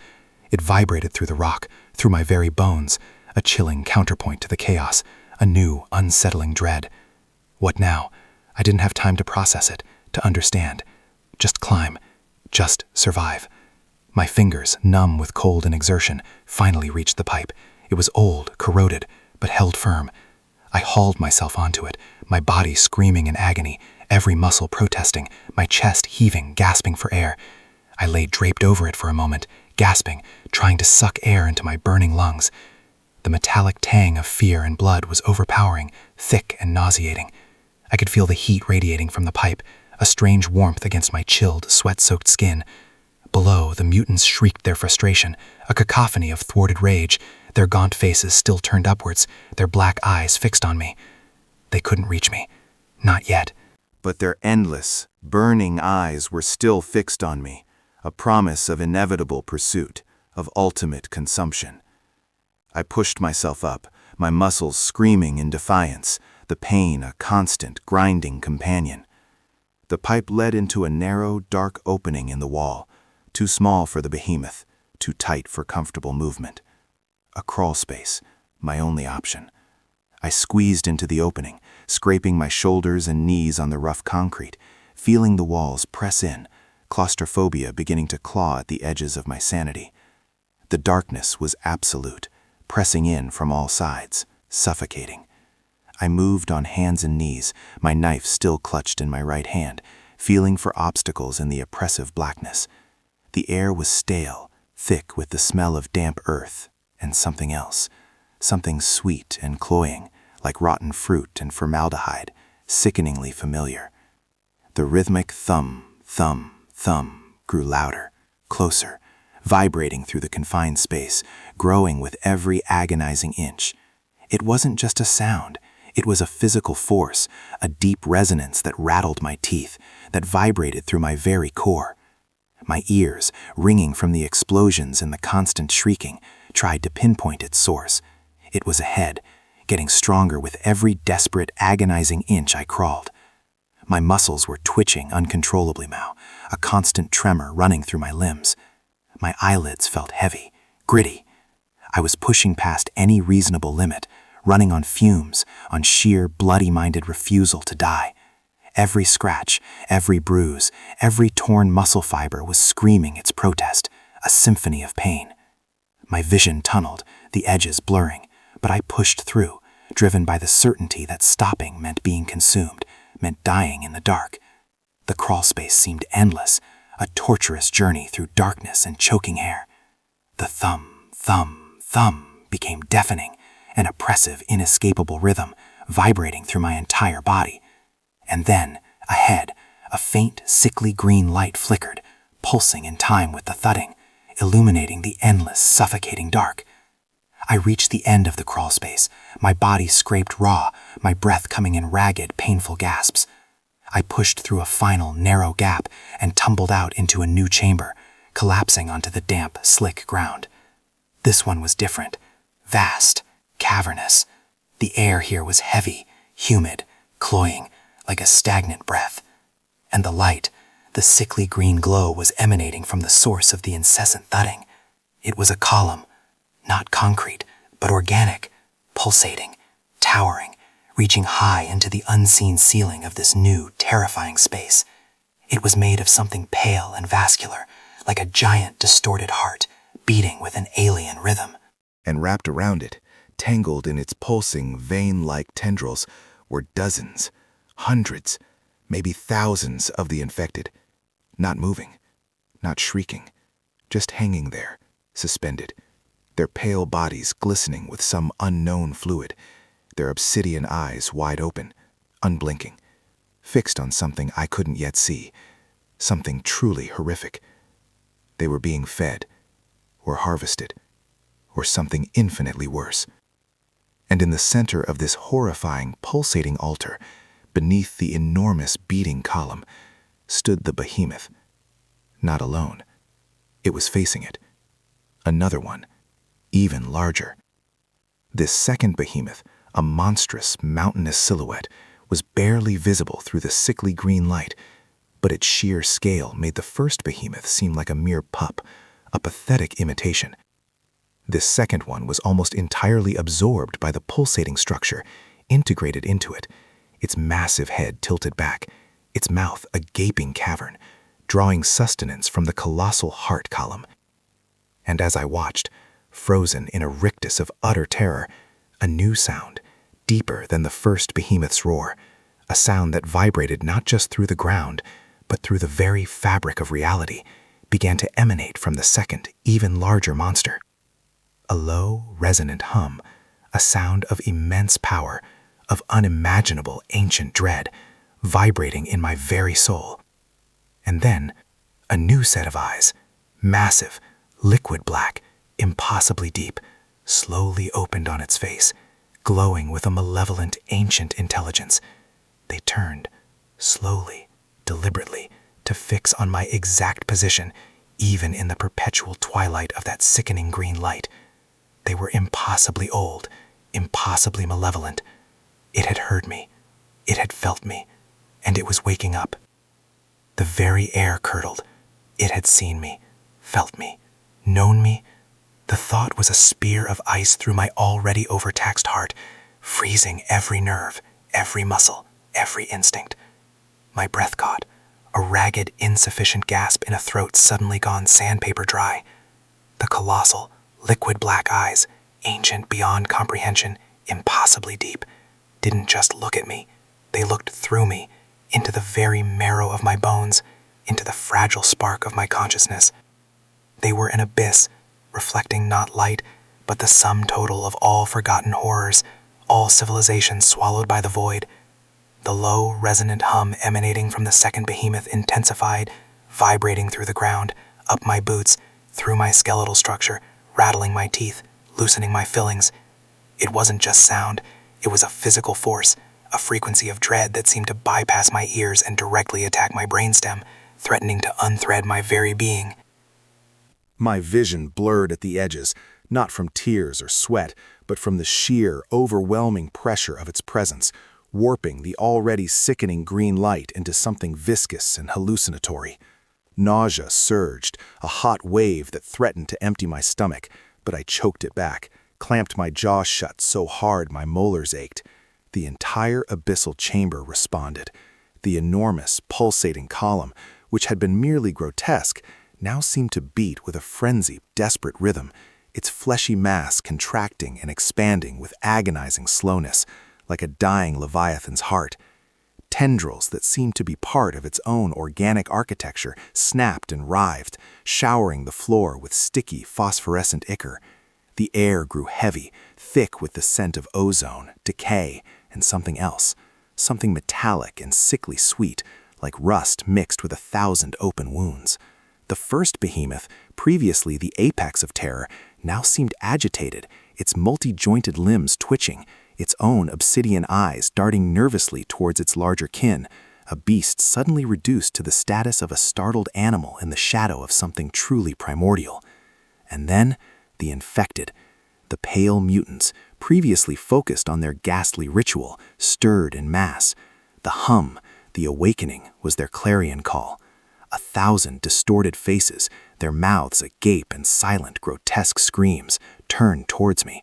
S2: It vibrated through the rock, through my very bones, a chilling counterpoint to the chaos, a new, unsettling dread. What now? I didn't have time to process it, to understand. Just climb, just survive. My fingers, numb with cold and exertion, finally reached the pipe. It was old, corroded, but held firm. I hauled myself onto it, my body screaming in agony, every muscle protesting, my chest heaving, gasping for air. I lay draped over it for a moment, gasping, trying to suck air into my burning lungs. The metallic tang of fear and blood was overpowering, thick and nauseating. I could feel the heat radiating from the pipe, a strange warmth against my chilled, sweat-soaked skin. Below, the mutants shrieked their frustration, a cacophony of thwarted rage, their gaunt faces still turned upwards, their black eyes fixed on me. They couldn't reach me. Not yet.
S1: But their endless, burning eyes were still fixed on me, a promise of inevitable pursuit, of ultimate consumption. I pushed myself up, my muscles screaming in defiance, the pain a constant, grinding companion. The pipe led into a narrow, dark opening in the wall, too small for the behemoth, too tight for comfortable movement. A crawl space, my only option. I squeezed into the opening, scraping my shoulders and knees on the rough concrete, feeling the walls press in, claustrophobia beginning to claw at the edges of my sanity. The darkness was absolute,
S3: pressing in from all sides, suffocating. I moved on hands and knees, my knife still clutched in my right hand, feeling for obstacles in the oppressive blackness. The air was stale, thick with the smell of damp earth and something else, something sweet and cloying, like rotten fruit and formaldehyde, sickeningly familiar. The rhythmic thump, thump, thump grew louder, closer, vibrating through the confined space, growing with every agonizing inch. It wasn't just a sound. It was a physical force, a deep resonance that rattled my teeth, that vibrated through my very core. My ears, ringing from the explosions and the constant shrieking, tried to pinpoint its source. It was ahead, getting stronger with every desperate, agonizing inch I crawled. My muscles were twitching uncontrollably now, a constant tremor running through my limbs. My eyelids felt heavy, gritty. I was pushing past any reasonable limit, running on fumes, on sheer, bloody-minded refusal to die. Every scratch, every bruise, every torn muscle fiber was screaming its protest, a symphony of pain. My vision tunneled, the edges blurring, but I pushed through, driven by the certainty that stopping meant being consumed, meant dying in the dark. The crawl space seemed endless, a torturous journey through darkness and choking air. The thump, thump, thump became deafening, an oppressive, inescapable rhythm, vibrating through my entire body. And then, ahead, a faint, sickly green light flickered, pulsing in time with the thudding, illuminating the endless, suffocating dark. I reached the end of the crawl space, my body scraped raw, my breath coming in ragged, painful gasps. I pushed through a final, narrow gap and tumbled out into a new chamber, collapsing onto the damp, slick ground. This one was different, vast, cavernous. The air here was heavy, humid, cloying, like a stagnant breath. And the light, the sickly green glow, was emanating from the source of the incessant thudding. It was a column, not concrete, but organic, pulsating, towering, reaching high into the unseen ceiling of this new, terrifying space. It was made of something pale and vascular, like a giant, distorted heart, beating with an alien rhythm.
S2: And wrapped around it, tangled in its pulsing, vein-like tendrils, were dozens, hundreds, maybe thousands of the infected, not moving, not shrieking, just hanging there, suspended, their pale bodies glistening with some unknown fluid, their obsidian eyes wide open, unblinking, fixed on something I couldn't yet see, something truly horrific. They were being fed, or harvested, or something infinitely worse. And in the center of this horrifying, pulsating altar, beneath the enormous beating column, stood the behemoth. Not alone. It was facing it. Another one, even larger. This second behemoth, a monstrous, mountainous silhouette, was barely visible through the sickly green light, but its sheer scale made the first behemoth seem like a mere pup, a pathetic imitation. This second one was almost entirely absorbed by the pulsating structure, integrated into it, its massive head tilted back, its mouth a gaping cavern, drawing sustenance from the colossal heart column. And as I watched, frozen in a rictus of utter terror, a new sound, deeper than the first behemoth's roar, a sound that vibrated not just through the ground, but through the very fabric of reality, began to emanate from the second, even larger monster. A low, resonant hum, a sound of immense power, of unimaginable ancient dread, vibrating in my very soul. And then, a new set of eyes, massive, liquid black, impossibly deep, slowly opened on its face, glowing with a malevolent, ancient intelligence. They turned, slowly, deliberately, to fix on my exact position, even in the perpetual twilight of that sickening green light. They were impossibly old, impossibly malevolent. It had heard me, it had felt me, and it was waking up. The very air curdled. It had seen me, felt me, known me. The thought was a spear of ice through my already overtaxed heart, freezing every nerve, every muscle, every instinct. My breath caught, a ragged, insufficient gasp in a throat suddenly gone sandpaper dry. The colossal, liquid black eyes,
S3: ancient beyond comprehension, impossibly deep, didn't just look at me. They looked through me, into the very marrow of my bones, into the fragile spark of my consciousness. They were an abyss, reflecting not light, but the sum total of all forgotten horrors, all civilizations swallowed by the void. The low, resonant hum emanating from the second behemoth intensified, vibrating through the ground, up my boots, through my skeletal structure, rattling my teeth, loosening my fillings. It wasn't just sound, it was a physical force, a frequency of dread that seemed to bypass my ears and directly attack my brainstem, threatening to unthread my very being.
S2: My vision blurred at the edges, not from tears or sweat, but from the sheer, overwhelming pressure of its presence, warping the already sickening green light into something viscous and hallucinatory. Nausea surged, a hot wave that threatened to empty my stomach, but I choked it back, clamped my jaw shut so hard my molars ached. The entire abyssal chamber responded. The enormous, pulsating column, which had been merely grotesque, now seemed to beat with a frenzied, desperate rhythm, its fleshy mass contracting and expanding with agonizing slowness, like a dying leviathan's heart. Tendrils that seemed to be part of its own organic architecture snapped and writhed, showering the floor with sticky, phosphorescent ichor. The air grew heavy, thick with the scent of ozone, decay, and something else, something metallic and sickly sweet, like rust mixed with 1,000 open wounds. The first behemoth, previously the apex of terror, now seemed agitated, its multi-jointed limbs twitching, its own obsidian eyes darting nervously towards its larger kin, a beast suddenly reduced to the status of a startled animal in the shadow of something truly primordial. And then, the infected, the pale mutants, previously focused on their ghastly ritual, stirred in mass. The hum, the awakening, was their clarion call. 1,000 distorted faces, their mouths agape in silent, grotesque screams, turned towards me,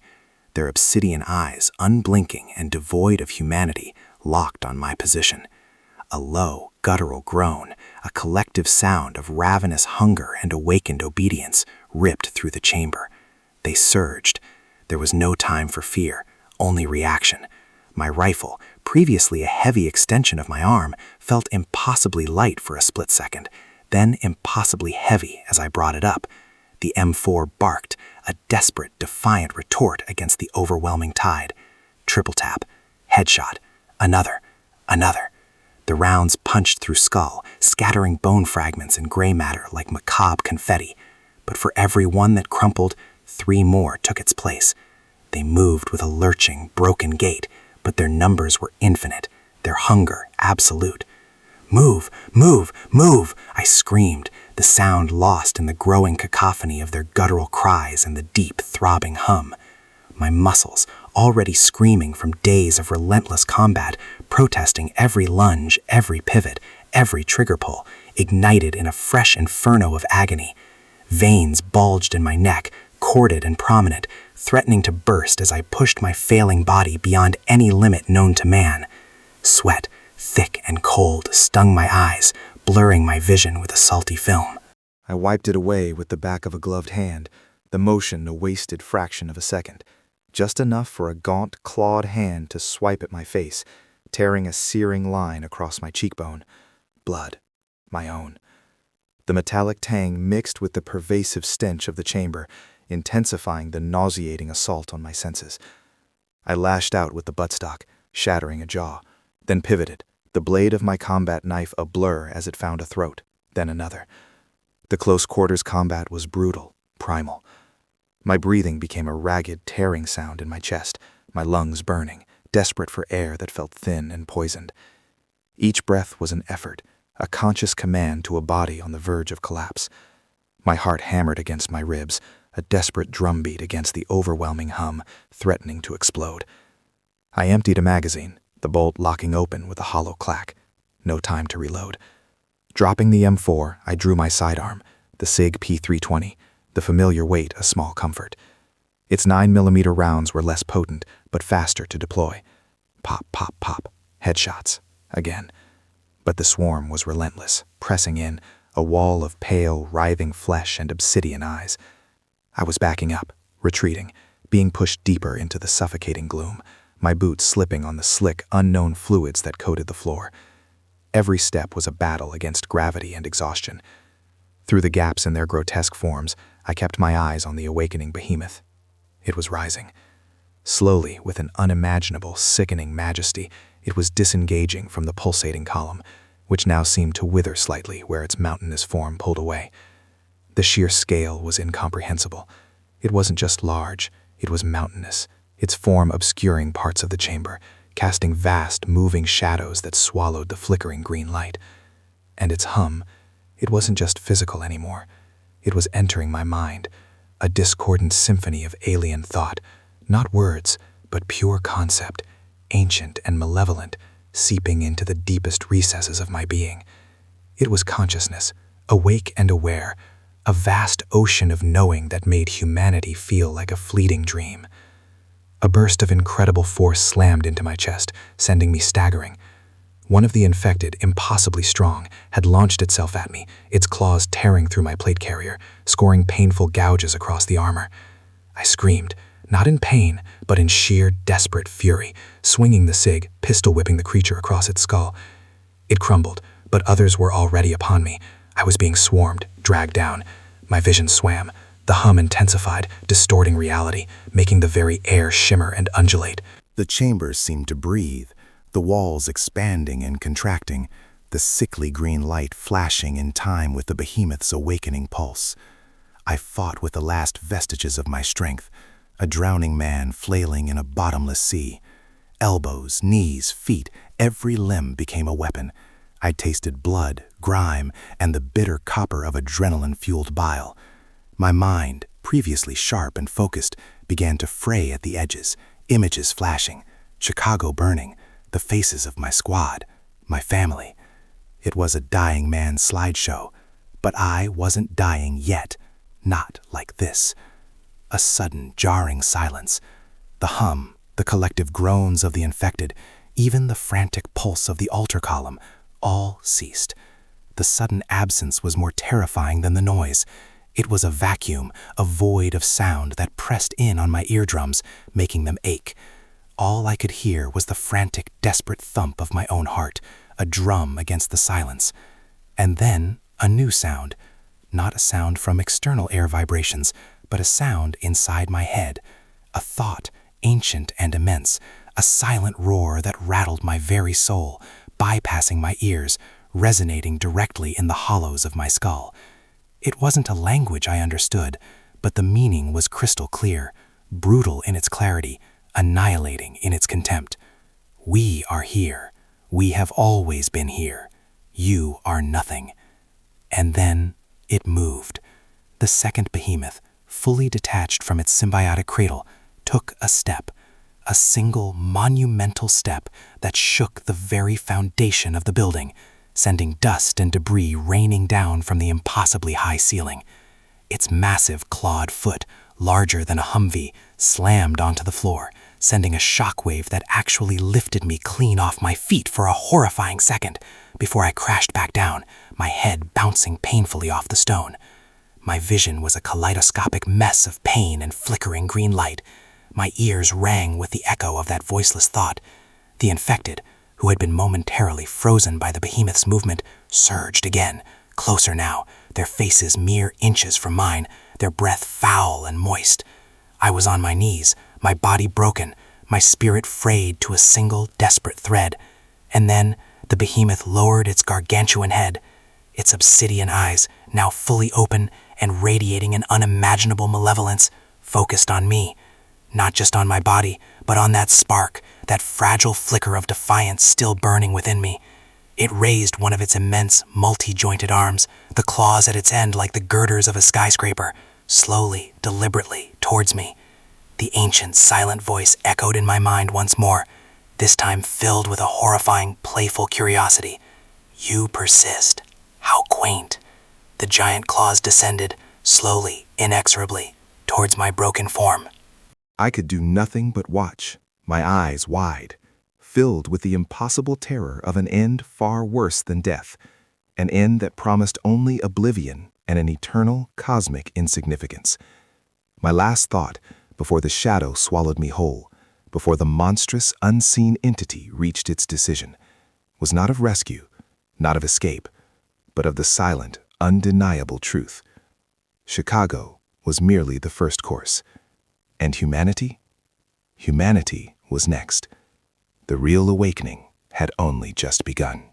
S2: their obsidian eyes, unblinking and devoid of humanity, locked on my position. A low, guttural groan, a collective sound of ravenous hunger and awakened obedience, ripped through the chamber. They surged. There was no time for fear, only reaction. My rifle, previously a heavy extension of my arm, felt impossibly light for a split second, then impossibly heavy as I brought it up. The M4 barked, a desperate, defiant retort against the overwhelming tide. Triple tap, headshot, another. The rounds punched through skull, scattering bone fragments and gray matter like macabre confetti. But for every one that crumpled, 3 more took its place. They moved with a lurching, broken gait, but their numbers were infinite, their hunger absolute. "Move, move, move!" I screamed, the sound lost in the growing cacophony of their guttural cries and the deep, throbbing hum. My muscles, already screaming from days of relentless combat, protesting every lunge, every pivot, every trigger pull, ignited in a fresh inferno of agony. Veins bulged in my neck, corded and prominent, threatening to burst as I pushed my failing body beyond any limit known to man. Sweat, thick and cold, stung my eyes, blurring my vision with a salty film.
S5: I wiped it away with the back of a gloved hand, the motion a wasted fraction of a second, just enough for a gaunt, clawed hand to swipe at my face, tearing a searing line across my cheekbone. Blood. My own. The metallic tang mixed with the pervasive stench of the chamber, intensifying the nauseating assault on my senses. I lashed out with the buttstock, shattering a jaw, then pivoted, the blade of my combat knife a blur as it found a throat, then another. The close quarters combat was brutal, primal. My breathing became a ragged, tearing sound in my chest, my lungs burning, desperate for air that felt thin and poisoned. Each breath was an effort, a conscious command to a body on the verge of collapse. My heart hammered against my ribs, a desperate drumbeat against the overwhelming hum, threatening to explode. I emptied a magazine, the bolt locking open with a hollow clack. No time to reload. Dropping the M4, I drew my sidearm, the SIG P320, the familiar weight a small comfort. Its 9mm rounds were less potent, but faster to deploy. Pop, pop, pop. Headshots. Again. But the swarm was relentless, pressing in, a wall of pale, writhing flesh and obsidian eyes. I was backing up, retreating,
S1: being pushed deeper into the suffocating gloom, my boots slipping on the slick, unknown fluids that coated the floor. Every step was a battle against gravity and exhaustion. Through the gaps in their grotesque forms, I kept my eyes on the awakening behemoth. It was rising. Slowly, with an unimaginable, sickening majesty, it was disengaging from the pulsating column, which now seemed to wither slightly where its mountainous form pulled away. The sheer scale was incomprehensible. It wasn't just large, it was mountainous, its form obscuring parts of the chamber, casting vast, moving shadows that swallowed the flickering green light. And its hum, it wasn't just physical anymore. It was entering my mind, a discordant symphony of alien thought, not words, but pure concept, ancient and malevolent, seeping into the deepest recesses of my being. It was consciousness, awake and aware, a vast ocean of knowing that made humanity feel like a fleeting dream. A burst of incredible force slammed into my chest, sending me staggering. One of the infected, impossibly strong, had launched itself at me, its claws tearing through my plate carrier, scoring painful gouges across the armor. I screamed, not in pain, but in sheer, desperate fury, swinging the SIG, pistol-whipping the creature across its skull. It crumbled, but others were already upon me. I was being swarmed, dragged down. My vision swam. The hum intensified, distorting reality, making the very air shimmer and undulate.
S2: The chambers seemed to breathe, the walls expanding and contracting, the sickly green light flashing in time with the behemoth's awakening pulse. I fought with the last vestiges of my strength, a drowning man flailing in a bottomless sea. Elbows, knees, feet, every limb became a weapon. I tasted blood, grime, and the bitter copper of adrenaline-fueled bile. My mind, previously sharp and focused, began to fray at the edges, images flashing, Chicago burning, the faces of my squad, my family. It was a dying man's slideshow, but I wasn't dying yet, not like this. A sudden, jarring silence. The hum, the collective groans of the infected, even the frantic pulse of the altar column, all ceased. The sudden absence was more terrifying than the noise. It was a vacuum, a void of sound that pressed in on my eardrums, making them ache. All I could hear was the frantic, desperate thump of my own heart, a drum against the silence. And then a new sound, not a sound from external air vibrations, but a sound inside my head, a thought, ancient and immense, a silent roar that rattled my very soul, bypassing my ears, resonating directly in the hollows of my skull. It wasn't a language I understood, but the meaning was crystal clear, brutal in its clarity, annihilating in its contempt. We are here. We have always been here. You are nothing. And then it moved. The second behemoth, fully detached from its symbiotic cradle, took a step, a single monumental step that shook the very foundation of the building, sending dust and debris raining down from the impossibly high ceiling. Its massive clawed foot, larger than a Humvee, slammed onto the floor, sending a shockwave that actually lifted me clean off my feet for a horrifying second before I crashed back down, my head bouncing painfully off the stone. My vision was a kaleidoscopic mess of pain and flickering green light. My ears rang with the echo of that voiceless thought. The infected, who had been momentarily frozen by the behemoth's movement, surged again, closer now, their faces mere inches from mine, their breath foul and moist. I was on my knees, my body broken, my spirit frayed to a single desperate thread. And then the behemoth lowered its gargantuan head, its obsidian eyes, now fully open and radiating an unimaginable malevolence, focused on me. Not just on my body, but on that spark, that fragile flicker of defiance still burning within me. It raised one of its immense, multi-jointed arms, the claws at its end like the girders of a skyscraper, slowly, deliberately, towards me. The ancient, silent voice echoed in my mind once more, this time filled with a horrifying, playful curiosity. You persist. How quaint. The giant claws descended, slowly, inexorably, towards my broken form. I could do nothing but watch, my eyes wide, filled with the impossible terror of an end far worse than death, an end that promised only oblivion and an eternal cosmic insignificance. My last thought, before the shadow swallowed me whole, before the monstrous, unseen entity reached its decision, was not of rescue, not of escape, but of the silent, undeniable truth. Chicago was merely the first course. And humanity? Humanity was next. The real awakening had only just begun.